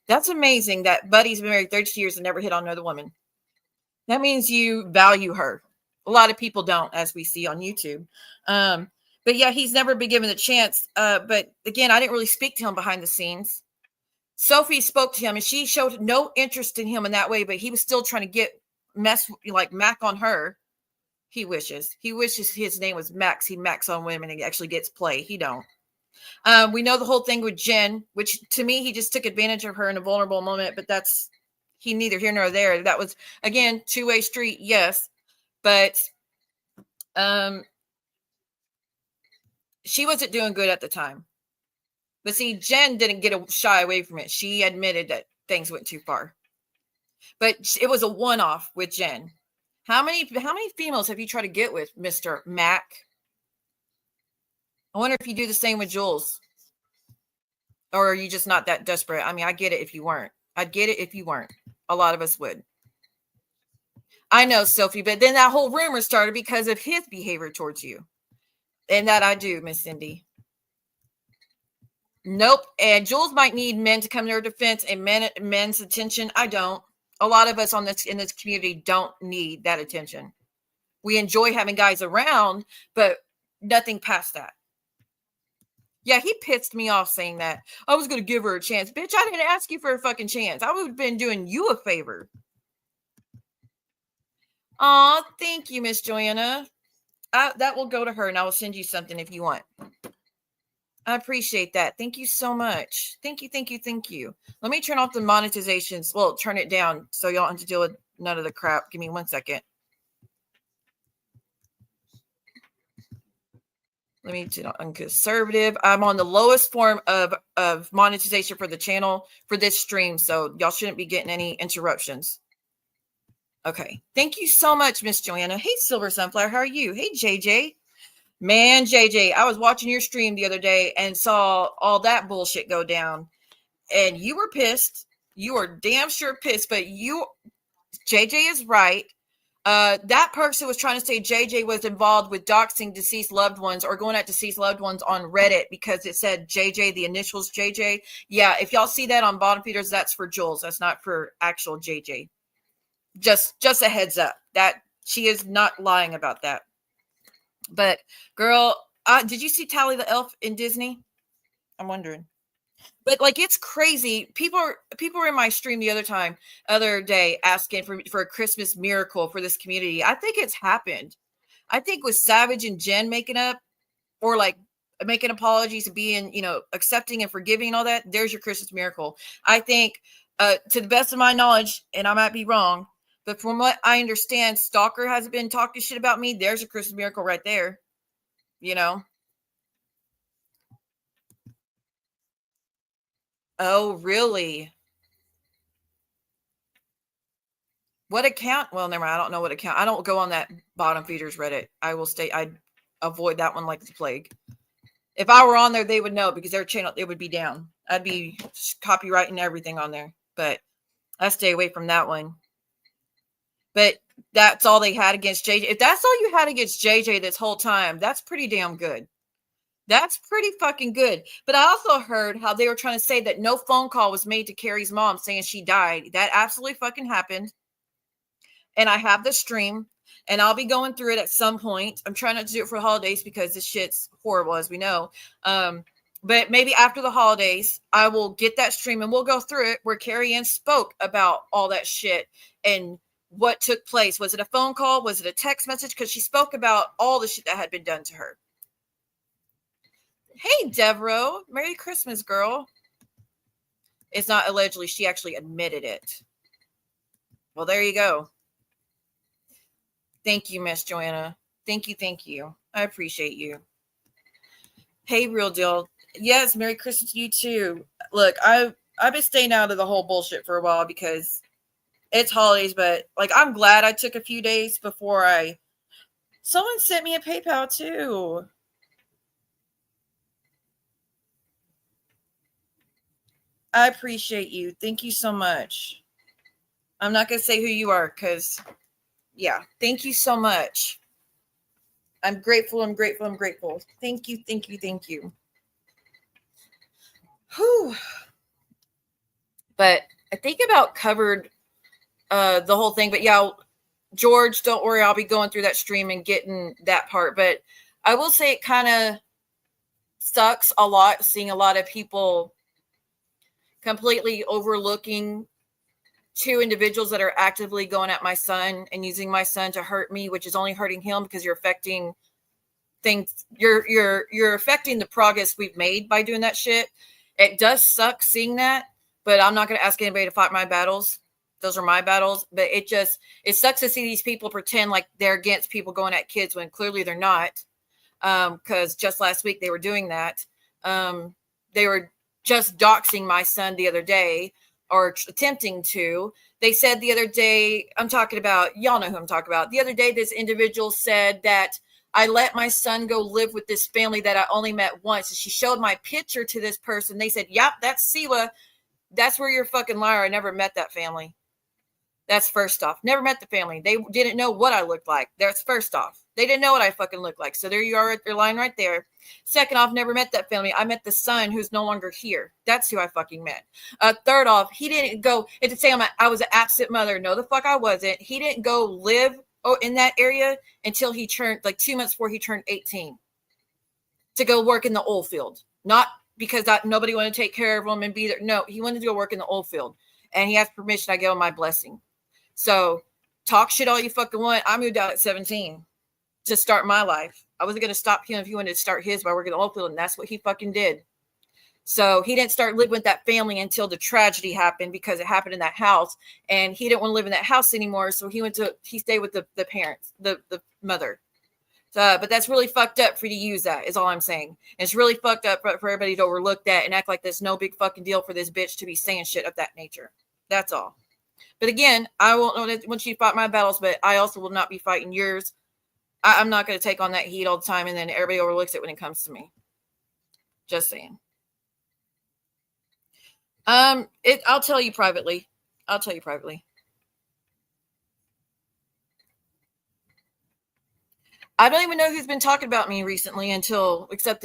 That's amazing that Buddy's been married 32 years and never hit on another woman. That means you value her. A lot of people don't, as we see on YouTube. But yeah, he's never been given a chance. But again, I didn't really speak to him behind the scenes. Sophie spoke to him and she showed no interest in him in that way, but he was still trying to mess like Mac on her. He wishes his name was Max. He Max on women and he actually gets play. He don't. We know the whole thing with Jen, which to me, he just took advantage of her in a vulnerable moment, but that's he neither here nor there. That was, again, two-way street. Yes. But she wasn't doing good at the time. But see, Jen didn't get shy away from it. She admitted that things went too far. But it was a one-off with Jen. How many females have you tried to get with, Mr. Mac? I wonder if you do the same with Jules. Or are you just not that desperate? I mean, I get it if you weren't. I'd get it if you weren't. A lot of us would. I know, Sophie, but then that whole rumor started because of his behavior towards you. And that I do, Miss Cindy. Nope. And Jules might need men to come to her defense and men's attention. I don't. A lot of us in this community don't need that attention. We enjoy having guys around, but nothing past that. Yeah, he pissed me off saying that. I was going to give her a chance. Bitch, I didn't ask you for a fucking chance. I would have been doing you a favor. Aw, thank you, Miss Joanna. That will go to her, and I will send you something if you want. I appreciate that. Thank you so much. Thank you, thank you, thank you. Let me turn off the monetizations. Well, turn it down so you don't have to deal with none of the crap. Give me 1 second. Let me do on conservative. I'm on the lowest form of monetization for the channel for this stream, so y'all shouldn't be getting any interruptions. Okay. Thank you so much, Miss Joanna. Hey, Silver Sunflower. How are you? Hey, JJ. Man, JJ, I was watching your stream the other day and saw all that bullshit go down. And you were pissed. You were damn sure pissed, but JJ is right. That person was trying to say JJ was involved with doxing deceased loved ones or going at deceased loved ones on Reddit because it said JJ, the initials JJ. Yeah, if y'all see that on bottom feeders, that's for Jules. That's not for actual JJ. Just a heads up that she is not lying about that. But girl, did you see Tally the Elf in Disney? I'm wondering. But like, it's crazy. People were in my stream the other day asking for a Christmas miracle for this community. I think it's happened. I think with Savage and Jen making up or like making apologies and being, accepting and forgiving and all that, there's your Christmas miracle. I think to the best of my knowledge, and I might be wrong, but from what I understand, Stalker hasn't been talking shit about me. There's a Christmas miracle right there. Oh, really? What account? Well, never mind. I don't know what account. I don't go on that bottom feeders Reddit. I avoid that one like the plague. If I were on there, they would know because their channel, it would be down. I'd be copyrighting everything on there, but I stay away from that one. But that's all they had against JJ. If that's all you had against JJ this whole time, that's pretty damn good. That's pretty fucking good. But I also heard how they were trying to say that no phone call was made to Carrie's mom saying she died. That absolutely fucking happened. And I have the stream and I'll be going through it at some point. I'm trying not to do it for the holidays because this shit's horrible, as we know. But maybe after the holidays, I will get that stream and we'll go through it where Carrie Ann spoke about all that shit and what took place. Was it a phone call? Was it a text message? Because she spoke about all the shit that had been done to her. Hey, Devro. Merry Christmas, girl. It's not allegedly. She actually admitted it. Well, there you go. Thank you, Miss Joanna. Thank you. Thank you. I appreciate you. Hey, Real Deal. Yes, Merry Christmas to you too. Look, I've been staying out of the whole bullshit for a while because it's holidays, but like I'm glad I took a few days before someone sent me a PayPal too. I appreciate you. Thank you so much. I'm not going to say who you are because, yeah, thank you so much. I'm grateful. I'm grateful. I'm grateful. Thank you. Thank you. Thank you. Whew. But I think about covered the whole thing. But yeah, George, don't worry. I'll be going through that stream and getting that part. But I will say it kind of sucks a lot seeing a lot of people completely overlooking two individuals that are actively going at my son and using my son to hurt me, which is only hurting him because you're affecting things. You're affecting the progress we've made by doing that shit. It does suck seeing that, but I'm not going to ask anybody to fight my battles. Those are my battles. But it sucks to see these people pretend like they're against people going at kids when clearly they're not. Because just last week they were doing that. They were just doxing my son the other day, or attempting to. They said the other day, I'm talking about, y'all know who I'm talking about. The other day, this individual said that I let my son go live with this family that I only met once. And she showed my picture to this person. They said, yep, that's Siwa. That's where you're fucking liar. I never met that family. That's first off. Never met the family. They didn't know what I looked like. That's first off. They didn't know what I fucking looked like. So there you are, your line right there. Second off, never met that family. I met the son who's no longer here. That's who I fucking met. Third off, he didn't go and to say I was an absent mother. No, the fuck I wasn't. He didn't go live in that area until he turned like 2 months before he turned 18 to go work in the oil field. Not because nobody wanted to take care of him and be there. No, he wanted to go work in the oil field, and he asked permission. I gave him my blessing. So talk shit all you fucking want. I moved out at 17 to start my life. I wasn't going to stop him if he wanted to start his by working in the oil field, and that's what he fucking did. So he didn't start living with that family until the tragedy happened, because it happened in that house, and he didn't want to live in that house anymore. So he stayed with the parents, the mother. But that's really fucked up for you to use that, is all I'm saying. And it's really fucked up for everybody to overlook that and act like there's no big fucking deal for this bitch to be saying shit of that nature. That's all. But again, I won't know that when she fought my battles, but I also will not be fighting yours. I'm not going to take on that heat all the time, and then everybody overlooks it when it comes to me. Just saying. I'll tell you privately. I'll tell you privately. I don't even know who's been talking about me recently except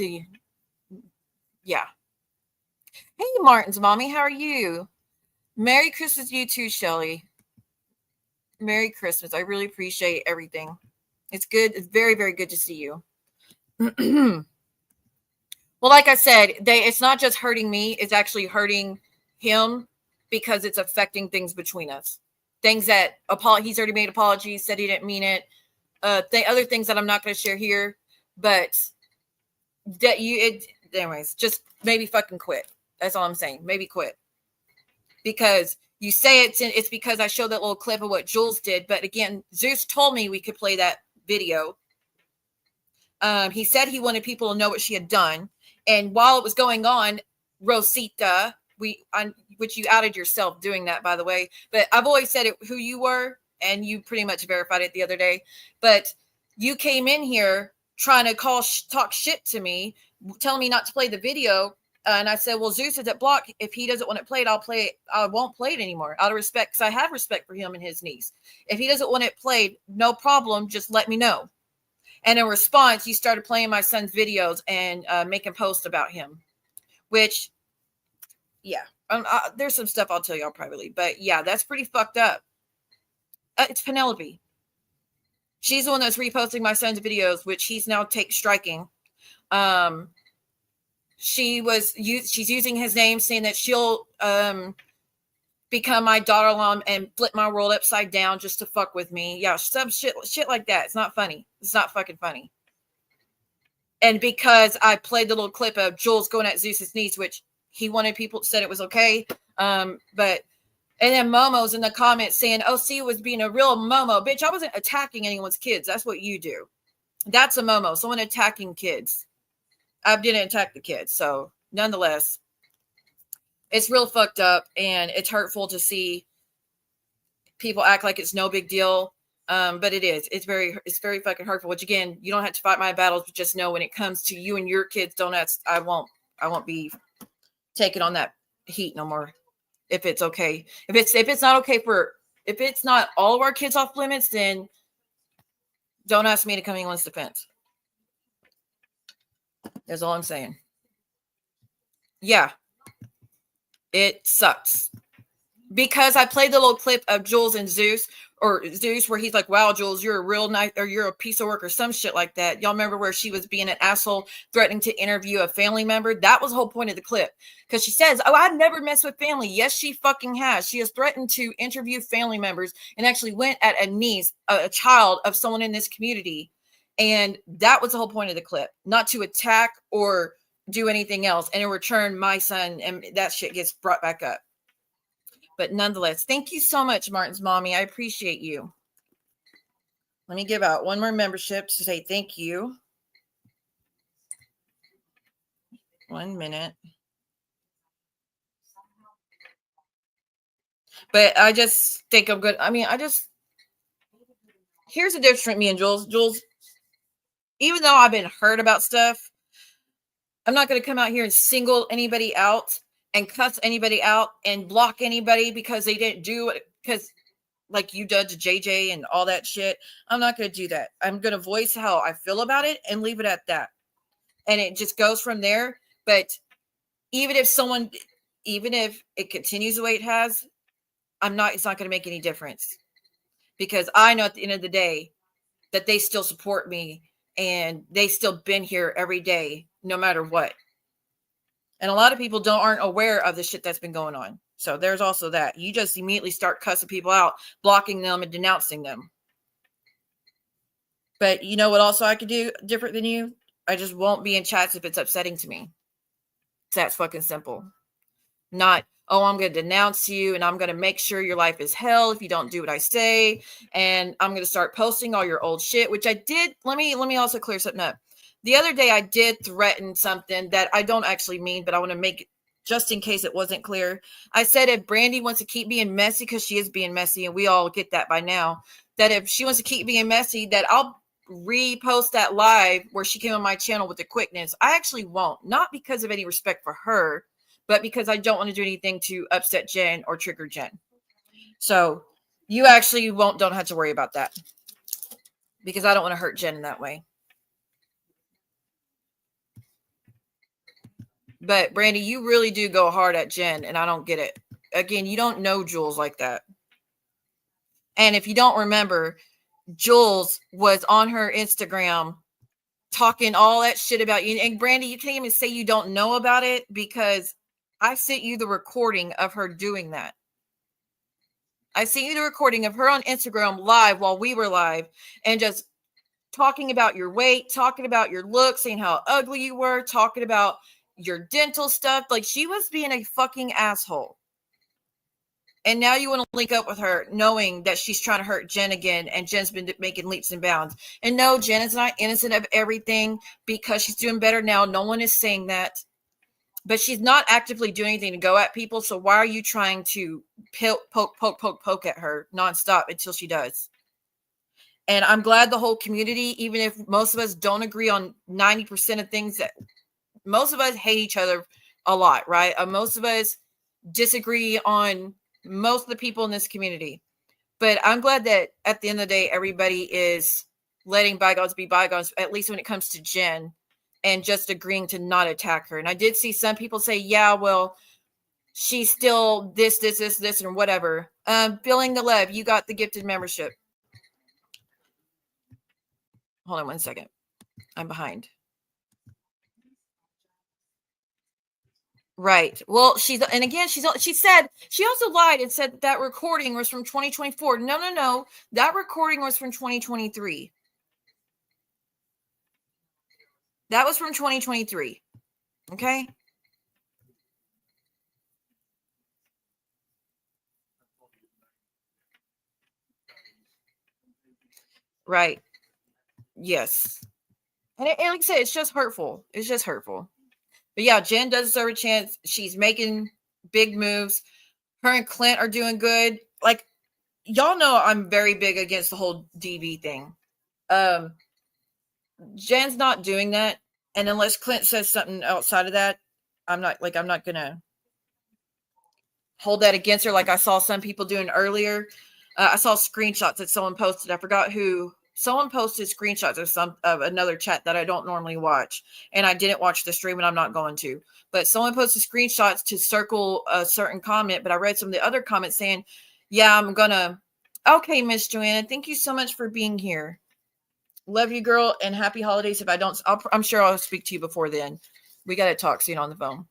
yeah. Hey, Martin's mommy, how are you? Merry Christmas to you too, Shelly. Merry Christmas. I really appreciate everything. It's good. It's very, very good to see you. Well, like I said, it's not just hurting me. It's actually hurting him because it's affecting things between us. Things that he's already made apologies, said he didn't mean it. Other things that I'm not going to share here, but anyways, just maybe fucking quit. That's all I'm saying. Maybe quit. Because you say it's because I showed that little clip of what Jules did. But again, Zeus told me we could play that video. He said he wanted people to know what she had done. And while it was going on, Rosita, which you outed yourself doing that, by the way. But I've always said who you were, and you pretty much verified it the other day. But you came in here trying to talk shit to me, telling me not to play the video. And I said, well, Zeus is at block. If he doesn't want it played, I'll play it. I won't play it anymore out of respect, because I have respect for him and his niece. If he doesn't want it played, no problem. Just let me know. And in response, you started playing my son's videos and making posts about him, which, yeah, there's some stuff I'll tell y'all privately. But yeah, that's pretty fucked up. It's Penelope. She's the one that's reposting my son's videos, which he's now striking. She's using his name, saying that she'll become my daughter-in-law and flip my world upside down just to fuck with me. Yeah, some shit like that. It's not funny. It's not fucking funny. And because I played the little clip of Jules going at Zeus's niece, which he wanted people to said it was okay. But and then Momo's in the comments saying, "Oh, C was being a real Momo, bitch. I wasn't attacking anyone's kids. That's what you do. That's a Momo. Someone attacking kids. I didn't attack the kids. So nonetheless, it's real fucked up, and it's hurtful to see people act like it's no big deal. But it is. It's very fucking hurtful. Which again, you don't have to fight my battles, but just know when it comes to you and your kids, don't ask. I won't be taking on that heat no more. If it's okay, if it's not okay if it's not all of our kids off limits, then don't ask me to come in anyone's defense. That's all I'm saying. Yeah, it sucks. Because I played the little clip of Jules and Zeus where he's like, "Wow, Jules, you're a real nice, or you're a piece of work," or some shit like that. Y'all remember where she was being an asshole, threatening to interview a family member? That was the whole point of the clip. Because she says, "Oh, I've never messed with family." Yes, she fucking has. She has threatened to interview family members and actually went at a niece, a child of someone in this community. And that was the whole point of the clip, not to attack or do anything else. And in return, my son, and that shit gets brought back up. But nonetheless, thank you so much, Martin's mommy. I appreciate you. Let me give out one more membership to say thank you. 1 minute. But I just think I'm good. I mean, here's the difference between me and Jules. Jules, even though I've been hurt about stuff, I'm not going to come out here and single anybody out and cuss anybody out and block anybody because they didn't do it, because like you did to JJ and all that shit. I'm not going to do that. I'm going to voice how I feel about it and leave it at that. And it just goes from there. But even if it continues the way it has, it's not going to make any difference, because I know at the end of the day that they still support me and they still been here every day, no matter what. And a lot of people aren't aware of the shit that's been going on. So there's also that. You just immediately start cussing people out, blocking them and denouncing them. But you know what also I could do different than you? I just won't be in chats if it's upsetting to me. That's fucking simple. Not, "Oh, I'm going to denounce you and I'm going to make sure your life is hell if you don't do what I say. And I'm going to start posting all your old shit," which I did. Let me also clear something up. The other day I did threaten something that I don't actually mean, but I want to make it just in case it wasn't clear. I said if Brandy wants to keep being messy, because she is being messy and we all get that by now, that if she wants to keep being messy, that I'll repost that live where she came on my channel with the quickness. I actually won't, not because of any respect for her, but because I don't want to do anything to upset Jen or trigger Jen. So you actually don't have to worry about that, because I don't want to hurt Jen in that way. But Brandy, you really do go hard at Jen, and I don't get it. Again, you don't know Jules like that. And if you don't remember, Jules was on her Instagram talking all that shit about you. And Brandy, you can't even say you don't know about it, because I sent you the recording of her doing that. I sent you the recording of her on Instagram live while we were live, and just talking about your weight, talking about your look, saying how ugly you were, talking about your dental stuff. Like, she was being a fucking asshole. And now you want to link up with her knowing that she's trying to hurt Jen again, and Jen's been making leaps and bounds. And no, Jen is not innocent of everything, because she's doing better now. No one is saying that. But she's not actively doing anything to go at people. So why are you trying to poke at her nonstop until she does? And I'm glad the whole community, even if most of us don't agree on 90% of things, that most of us hate each other a lot, right? Most of us disagree on most of the people in this community. But I'm glad that at the end of the day, everybody is letting bygones be bygones, at least when it comes to Jen, and just agreeing to not attack her. And I did see some people say, yeah, well, she's still this, and whatever. Feeling the love, you got the gifted membership. Hold on 1 second. I'm behind. Right. Well, she said, she also lied and said that recording was from 2024. No. That recording was from 2023. That was from 2023. Okay. Right. Yes. And like I said, it's just hurtful. It's just hurtful. But yeah, Jen does deserve a chance. She's making big moves. Her and Clint are doing good. Like, y'all know I'm very big against the whole DV thing. Jen's not doing that. And unless Clint says something outside of that, I'm not gonna hold that against her like I saw some people doing earlier. I saw screenshots that someone posted. I forgot who. Someone posted screenshots of another chat that I don't normally watch, and I didn't watch the stream, and I'm not going to. But someone posted screenshots to circle a certain comment. But I read some of the other comments saying, "Yeah, I'm gonna." Okay, Miss Joanna, thank you so much for being here. Love you, girl, and happy holidays. If I don't, I'm sure I'll speak to you before then. We got to talk soon on the phone.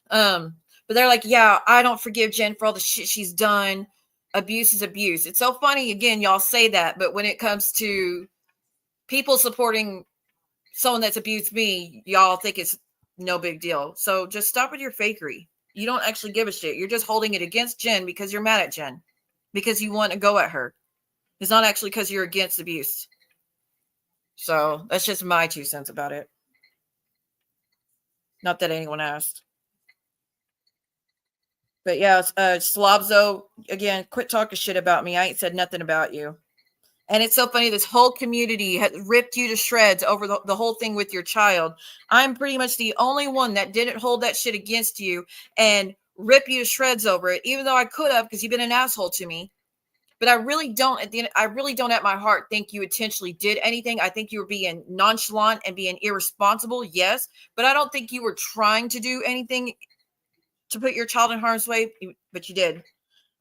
But they're like, yeah, I don't forgive Jen for all the shit she's done. Abuse is abuse. It's so funny, again, y'all say that, but when it comes to people supporting someone that's abused me, y'all think it's no big deal. So just stop with your fakery. You don't actually give a shit. You're just holding it against Jen because you're mad at Jen, because you want to go at her. It's not actually because you're against abuse. So that's just my 2 cents about it. Not that anyone asked. But yeah, Slobzo, again, quit talking shit about me. I ain't said nothing about you. And it's so funny. This whole community has ripped you to shreds over the whole thing with your child. I'm pretty much the only one that didn't hold that shit against you and rip you to shreds over it, even though I could have, because you've been an asshole to me. But I really don't at my heart think you intentionally did anything. I think you were being nonchalant and being irresponsible. Yes. But I don't think you were trying to do anything to put your child in harm's way, but you did.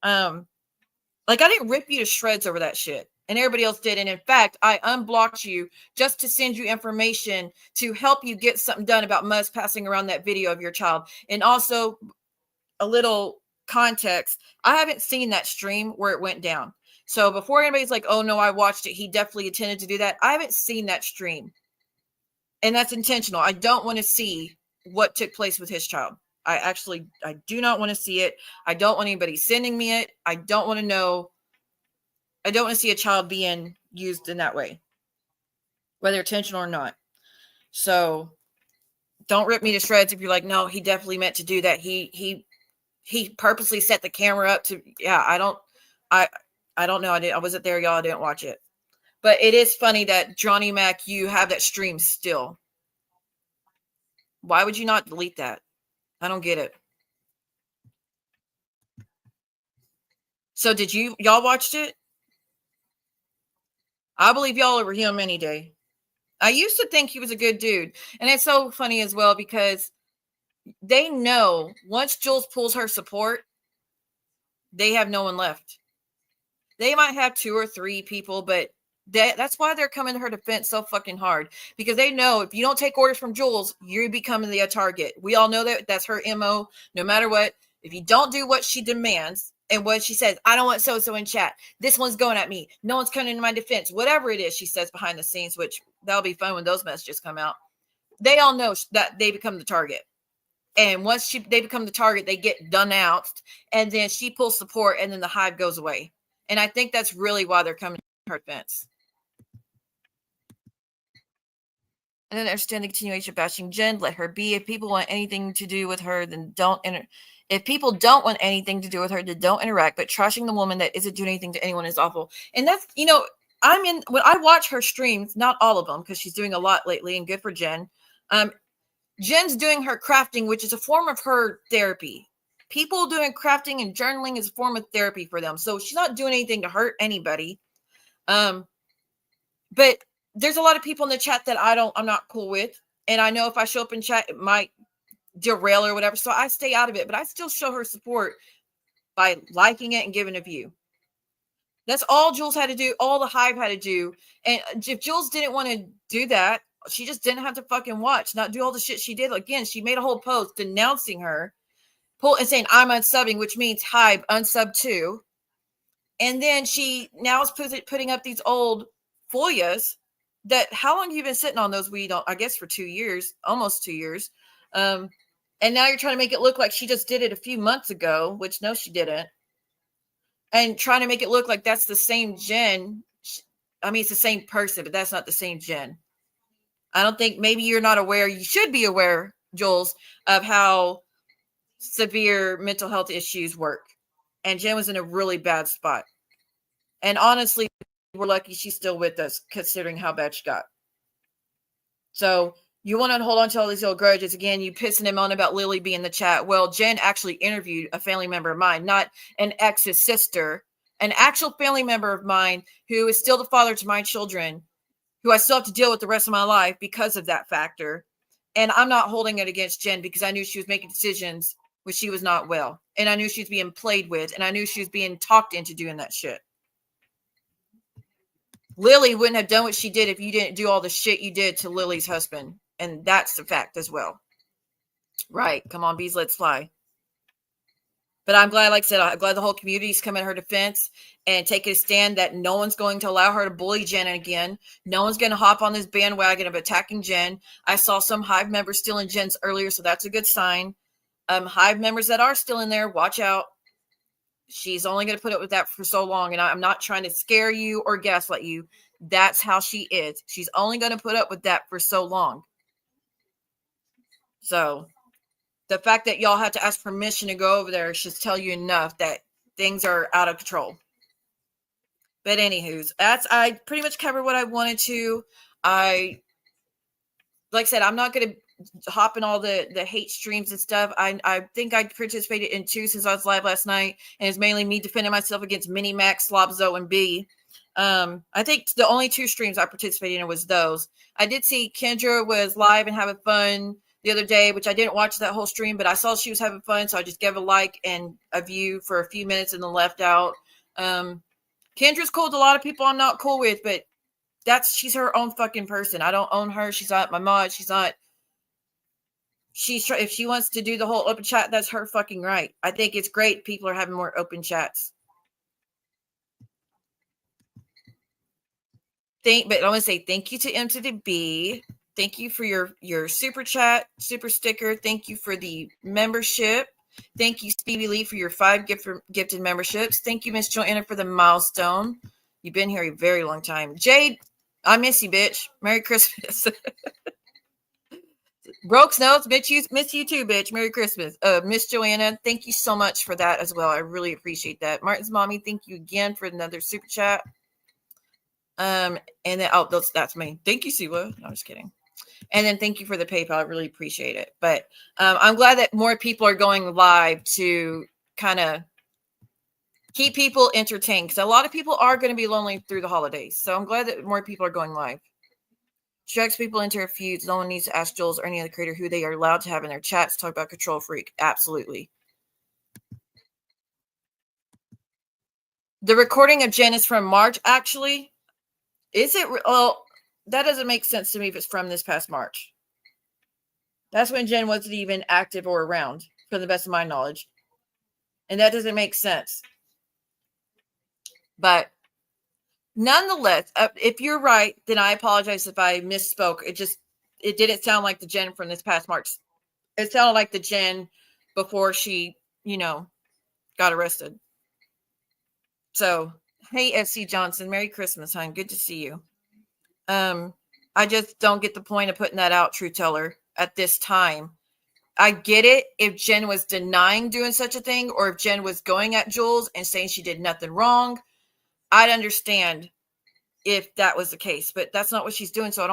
Like, I didn't rip you to shreds over that shit, and everybody else did. And in fact, I unblocked you just to send you information to help you get something done about Muzz passing around that video of your child. And also, a little context, I haven't seen that stream where it went down. So before anybody's like, oh no, I watched it, he definitely intended to do that, I haven't seen that stream. And that's intentional. I don't want to see what took place with his child. I do not want to see it. I don't want anybody sending me it. I don't want to know. I don't want to see a child being used in that way, whether intentional or not. So don't rip me to shreds if you're like, no, he definitely meant to do that. He purposely set the camera up to, yeah, I don't know. I wasn't there, y'all. I didn't watch it. But it is funny that Johnny Mac, you have that stream still. Why would you not delete that? I don't get it. So did y'all watched it? I believe y'all over him any day. I used to think he was a good dude. And it's so funny as well because they know once Jules pulls her support, they have no one left. They might have 2 or 3 people, but that's why they're coming to her defense so fucking hard, because they know if you don't take orders from Jules, you're becoming the target. We all know that that's her MO. No matter what, if you don't do what she demands and what she says, I don't want so-and-so in chat, this one's going at me, no one's coming into my defense, whatever it is she says behind the scenes, which that'll be fun when those messages come out. They all know that they become the target. And once they become the target, they get denounced, and then she pulls support, and then the hive goes away. And I think that's really why they're coming to her defense. And then understand the continuation of bashing Jen. Let her be. If people want anything to do with her, then don't if people don't want anything to do with her, then don't interact. But trashing the woman that isn't doing anything to anyone is awful. And that's, when I watch her streams, not all of them, because she's doing a lot lately, and good for Jen. Jen's doing her crafting, which is a form of her therapy. People doing crafting and journaling is a form of therapy for them. So she's not doing anything to hurt anybody. But there's a lot of people in the chat that I'm not cool with. And I know if I show up in chat, it might derail or whatever. So I stay out of it, but I still show her support by liking it and giving a view. That's all Jules had to do. All the hive had to do. And if Jules didn't want to do that, She just didn't have to fucking watch, not do all the shit she did. Again, she made a whole post denouncing her, and saying, I'm unsubbing, which means Hybe unsub too. And then she now is putting up these old FOIAs that, how long have you been sitting on those? I guess for 2 years, almost 2 years. And now you're trying to make it look like she just did it a few months ago, which no, she didn't. And trying to make it look like that's the same Jen. I mean, it's the same person, but that's not the same Jen. I don't think, maybe you're not aware. You should be aware, Jules, of how severe mental health issues work. And Jen was in a really bad spot. And honestly, we're lucky she's still with us, considering how bad she got. So you want to hold on to all these old grudges. Again, you pissing him on about Lily being in the chat. Well, Jen actually interviewed a family member of mine, not an ex's sister, an actual family member of mine who is still the father to my children, who I still have to deal with the rest of my life because of that factor. And I'm not holding it against Jen, because I knew she was making decisions when she was not well. And I knew she was being played with. And I knew she was being talked into doing that shit. Lily wouldn't have done what she did if you didn't do all the shit you did to Lily's husband. And that's the fact as well. Right. Come on, bees, let's fly. But I'm glad, like I said, I'm glad the whole community's come in her defense and taking a stand that no one's going to allow her to bully Jen again. No one's going to hop on this bandwagon of attacking Jen. I saw some Hive members still in Jen's earlier, so that's a good sign. Hive members that are still in there, watch out. She's only going to put up with that for so long. And I'm not trying to scare you or gaslight you. That's how she is. She's only going to put up with that for so long. So the fact that y'all have to ask permission to go over there should tell you enough that things are out of control. But anywho's, I pretty much covered what I wanted to. Like I said, I'm not going to hop in all the hate streams and stuff. I think I participated in 2 since I was live last night, and it's mainly me defending myself against Mini Max, Slobzo, and B. I think the only 2 streams I participated in was those. I did see Kendra was live and having fun the other day, which I didn't watch that whole stream, but I saw she was having fun, so I just gave a like and a view for a few minutes and then left out. Kendra's cool with a lot of people I'm not cool with, but she's her own fucking person. I don't own her. She's not my mod. If she wants to do the whole open chat, that's her fucking right. I think it's great people are having more open chats. But I want to say thank you to M to the B. Thank you for your super chat, super sticker. Thank you for the membership. Thank you, Stevie Lee, for your 5 gifted memberships. Thank you, Miss Joanna, for the milestone. You've been here a very long time. Jade, I miss you, bitch. Merry Christmas. Broke Snows, bitch, miss you too, bitch. Merry Christmas. Miss Joanna, thank you so much for that as well. I really appreciate that. Martin's mommy, thank you again for another super chat. And then that's me. Thank you, Siwa. No, I'm just kidding. And then thank you for the PayPal. I really appreciate it. But I'm glad that more people are going live to kind of keep people entertained, because a lot of people are going to be lonely through the holidays. So I'm glad that more people are going live. Drags people into her feuds. No one needs to ask Jules or any other creator who they are allowed to have in their chats. Talk about Control Freak. Absolutely. The recording of Jen is from March, actually. Is it? Well, that doesn't make sense to me if it's from this past March. That's when Jen wasn't even active or around, for the best of my knowledge. And that doesn't make sense. But nonetheless, if you're right, then I apologize if I misspoke. It didn't sound like the Jen from this past March. It sounded like the Jen before she, got arrested. So, hey, SC Johnson, Merry Christmas, hon. Good to see you. I just don't get the point of putting that out, True Teller, at this time. I get it if Jen was denying doing such a thing, or if Jen was going at Jules and saying she did nothing wrong. I'd understand if that was the case, but that's not what she's doing. So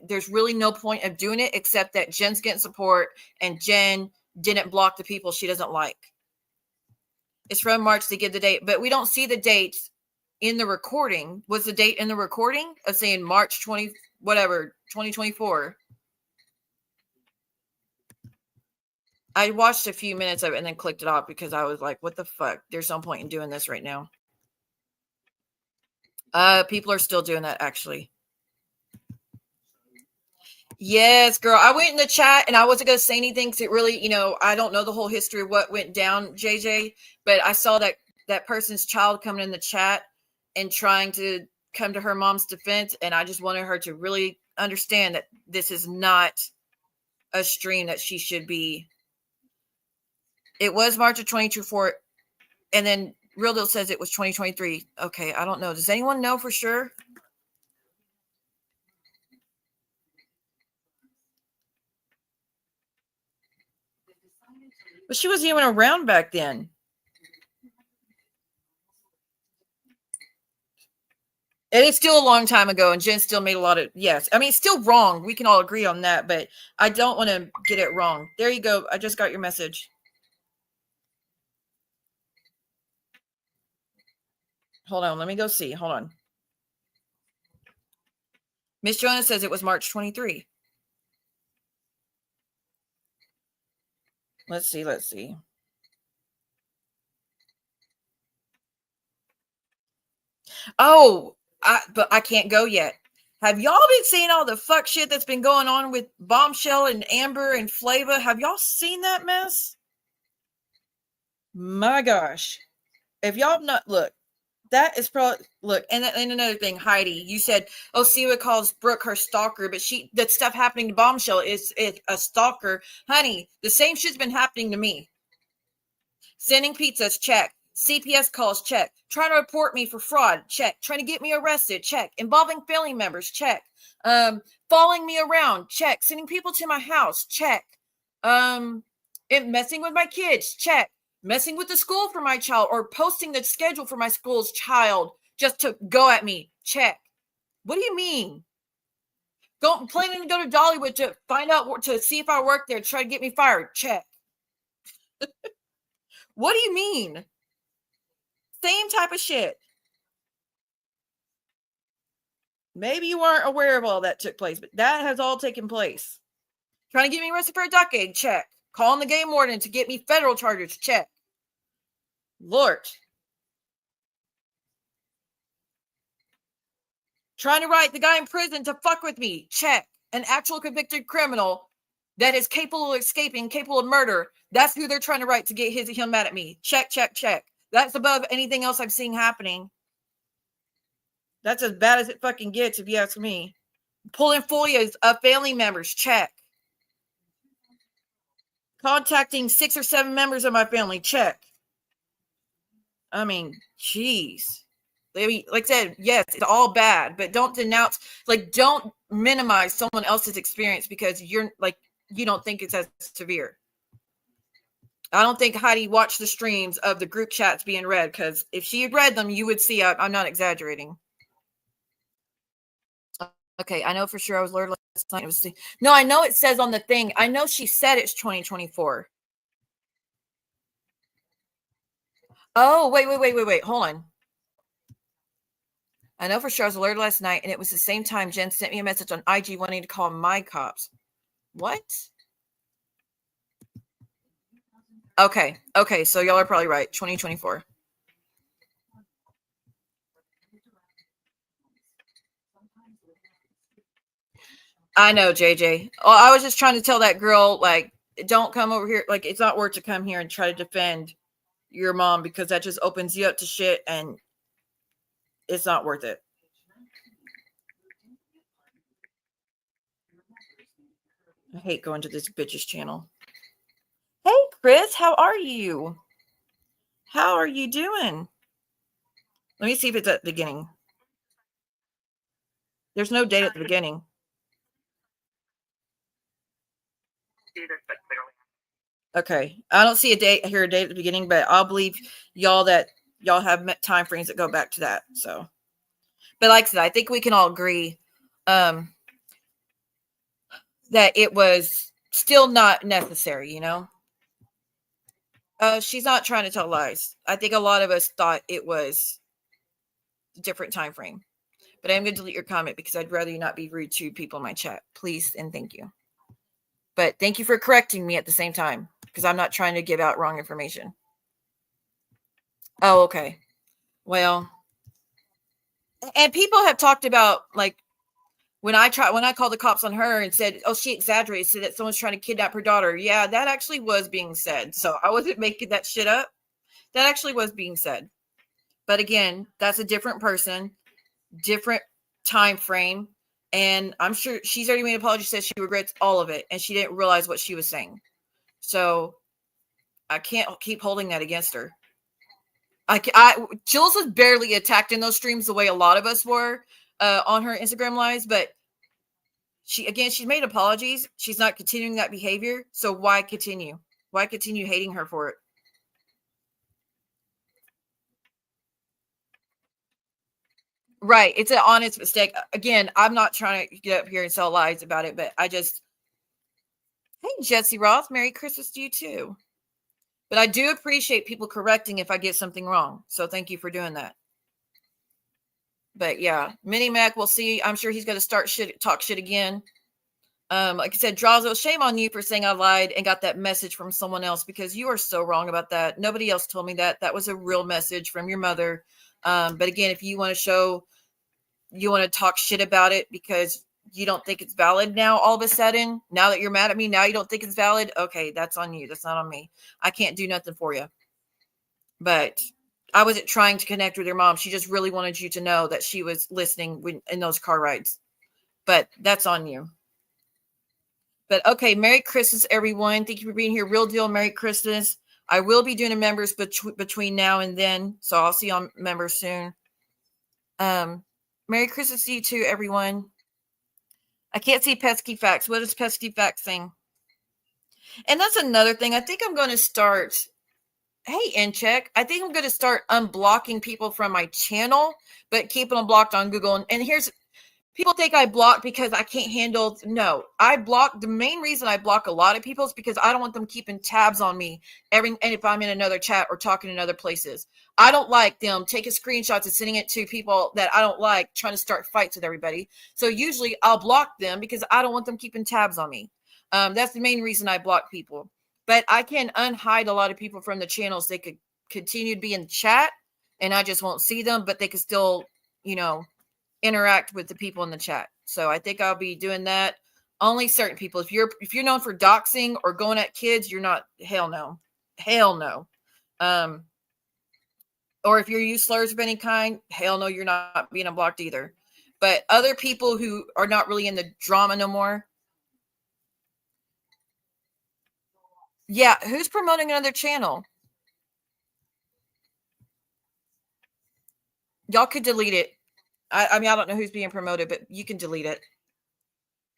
there's really no point of doing it, except that Jen's getting support and Jen didn't block the people she doesn't like. It's from March to give the date, but we don't see the dates in the recording. Was the date in the recording of saying March 2024? I watched a few minutes of it and then clicked it off because I was like, what the fuck? There's no point in doing this right now. People are still doing that, actually. Yes, girl. I went in the chat and I wasn't going to say anything because it really, I don't know the whole history of what went down, JJ, but I saw that person's child coming in the chat and trying to come to her mom's defense. And I just wanted her to really understand that this is not a stream that she should be. It was March of 2024. And then Real Deal says it was 2023. Okay. I don't know. Does anyone know for sure? But she wasn't even around back then. And it's still a long time ago, and Jen still made a lot of, yes. I mean, it's still wrong. We can all agree on that, but I don't want to get it wrong. There you go. I just got your message. Hold on. Let me go see. Hold on. Miss Joanna says it was March 23. Let's see. Oh, but I can't go yet. Have y'all been seeing all the fuck shit that's been going on with Bombshell and Amber and Flava? Have y'all seen that mess? My gosh. If y'all not, look, that is probably, look, and another thing, Heidi, you said, oh, Siwa calls Brooke her stalker, but that stuff happening to Bombshell is a stalker. Honey, the same shit's been happening to me. Sending pizzas, check. CPS calls, check. Trying to report me for fraud, check. Trying to get me arrested, check. Involving family members, check. Following me around, check. Sending people to my house, check. Messing with my kids, check. Messing with the school for my child or posting the schedule for my school's child just to go at me, check. What do you mean? Planning to go to Dollywood to find out, to see if I work there, try to get me fired, check. What do you mean? Same type of shit. Maybe you weren't aware of all that took place, but that has all taken place. Trying to get me arrested for a duck egg, check. Calling the game warden to get me federal charges, check. Lord. Trying to write the guy in prison to fuck with me, check. An actual convicted criminal that is capable of escaping, capable of murder. That's who they're trying to write to get him mad at me. Check, check, check. That's above anything else I'm seeing happening. That's as bad as it fucking gets, if you ask me. Pulling FOIAs of family members, check. Contacting 6 or 7 members of my family, check. I mean, jeez. Like I said, yes, it's all bad, but don't denounce, don't minimize someone else's experience because you don't think it's as severe. I don't think Heidi watched the streams of the group chats being read, because if she had read them, you would see I'm not exaggerating. Okay, I know for sure I was alerted last night. No, I know it says on the thing. I know she said it's 2024. Oh, wait. Hold on. I know for sure I was alerted last night, and it was the same time Jen sent me a message on IG wanting to call my cops. What? Okay, so y'all are probably right. 2024. I know, JJ. Well, I was just trying to tell that girl, don't come over here. It's not worth to come here and try to defend your mom because that just opens you up to shit, and it's not worth it. I hate going to this bitch's channel. Hey, Chris, how are you? How are you doing? Let me see if it's at the beginning. There's no date at the beginning. Okay. I don't see a date at the beginning, but I'll believe y'all that y'all have time frames that go back to that. So, but like I said, I think we can all agree that it was still not necessary, She's not trying to tell lies. I think a lot of us thought it was a different time frame. But I'm going to delete your comment because I'd rather you not be rude to people in my chat. Please and thank you. But thank you for correcting me at the same time because I'm not trying to give out wrong information. Oh, okay. Well, and people have talked about When I called the cops on her and said, oh, she exaggerated, said that someone's trying to kidnap her daughter. Yeah, that actually was being said. So I wasn't making that shit up. That actually was being said. But again, that's a different person, different time frame. And I'm sure she's already made an apology, says she regrets all of it. And she didn't realize what she was saying. So I can't keep holding that against her. Jules was barely attacked in those streams the way a lot of us were on her Instagram lives, but she's made apologies. She's not continuing that behavior. So why continue? Why continue hating her for it? Right. It's an honest mistake. Again, I'm not trying to get up here and sell lies about it, but hey, Jesse Roth, Merry Christmas to you too. But I do appreciate people correcting if I get something wrong. So thank you for doing that. But yeah, Mini Mac, we'll see. I'm sure he's going to talk shit again. Like I said, Drazo, shame on you for saying I lied and got that message from someone else, because you are so wrong about that. Nobody else told me that. That was a real message from your mother. But again, if you want to talk shit about it because you don't think it's valid now, all of a sudden, now that you're mad at me, now you don't think it's valid. Okay, that's on you. That's not on me. I can't do nothing for you. But I wasn't trying to connect with your mom. She just really wanted you to know that she was listening in those car rides. But that's on you. But okay, Merry Christmas, everyone. Thank you for being here. Real deal, Merry Christmas. I will be doing a members between now and then, so I'll see you on members soon. Merry Christmas to you too, everyone. I can't see pesky facts. What is pesky facts thing? And that's another thing. I think I'm going to start. Hey, Incheck. I think I'm going to start unblocking people from my channel, but keeping them blocked on Google. And here's, people think I block because I can't handle. No, I block. The main reason I block a lot of people is because I don't want them keeping tabs on me and if I'm in another chat or talking in other places. I don't like them taking screenshots and sending it to people that I don't like, trying to start fights with everybody. So usually I'll block them because I don't want them keeping tabs on me. That's the main reason I block people. But I can unhide a lot of people from the channels. They could continue to be in the chat and I just won't see them, but they could still, interact with the people in the chat. So I think I'll be doing that. Only certain people. If you're known for doxing or going at kids, you're not. Hell no. Or if you use slurs of any kind, hell no, you're not being unblocked either. But other people who are not really in the drama no more. Yeah, who's promoting another channel? Y'all could delete it. I mean, I don't know who's being promoted, but you can delete it.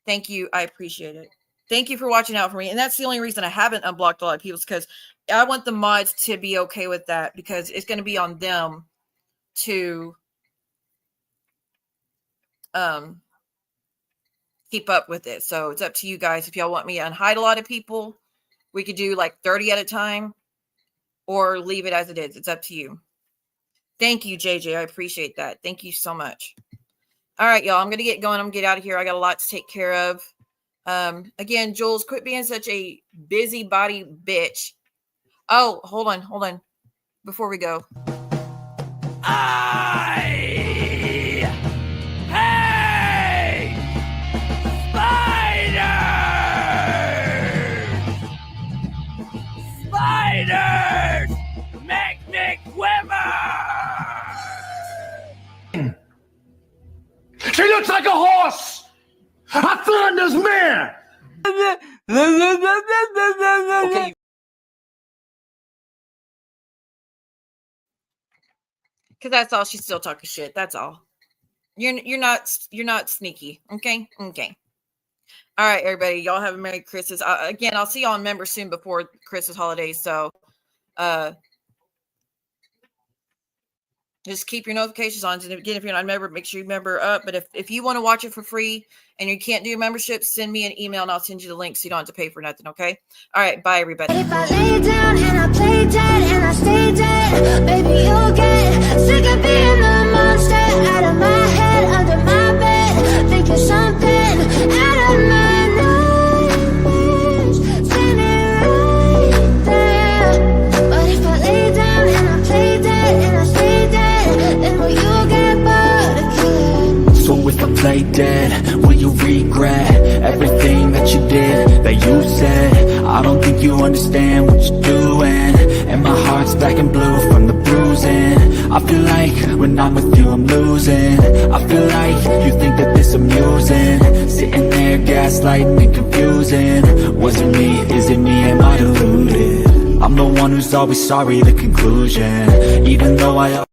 Thank you. I appreciate it. Thank you for watching out for me. And that's the only reason I haven't unblocked a lot of people, is because I want the mods to be okay with that, because it's going to be on them to keep up with it. So it's up to you guys. If y'all want me to unhide a lot of people, we could do like 30 at a time or leave it as it is. It's up to you. Thank you, JJ. I appreciate that. Thank you so much. All right, y'all. I'm going to get going. I'm going to get out of here. I got a lot to take care of. Again, Jules, quit being such a busybody bitch. Oh, hold on. Before we go. Hey! Spiders! Make me quiver! She looks like a horse! A thunder's mare! Okay. Because that's all. She's still talking shit. That's all. You're not sneaky. Okay. All right, everybody. Y'all have a Merry Christmas. Again, I'll see y'all on members soon before Christmas holidays. So, just keep your notifications on. And again, if you're not a member, make sure you member up. But if you want to watch it for free and you can't do a membership, send me an email and I'll send you the link so you don't have to pay for nothing. Okay. All right. Bye, everybody. If I lay down and I play dead and I stay dead, baby, you'll get sick of being the monster out of my head, under my bed, thinking something out of my nightmares, standing right there. But if I lay down and I play dead and I stay dead, then will you get bored again? So if I play dead, will you everything that you did, that you said. I don't think you understand what you're doing, and my heart's black and blue from the bruising. I feel like when I'm with you I'm losing. I feel like you think that this amusing, sitting there gaslighting and confusing. Was it me? Is it me? Am I deluded? I'm the one who's always sorry, the conclusion. Even though I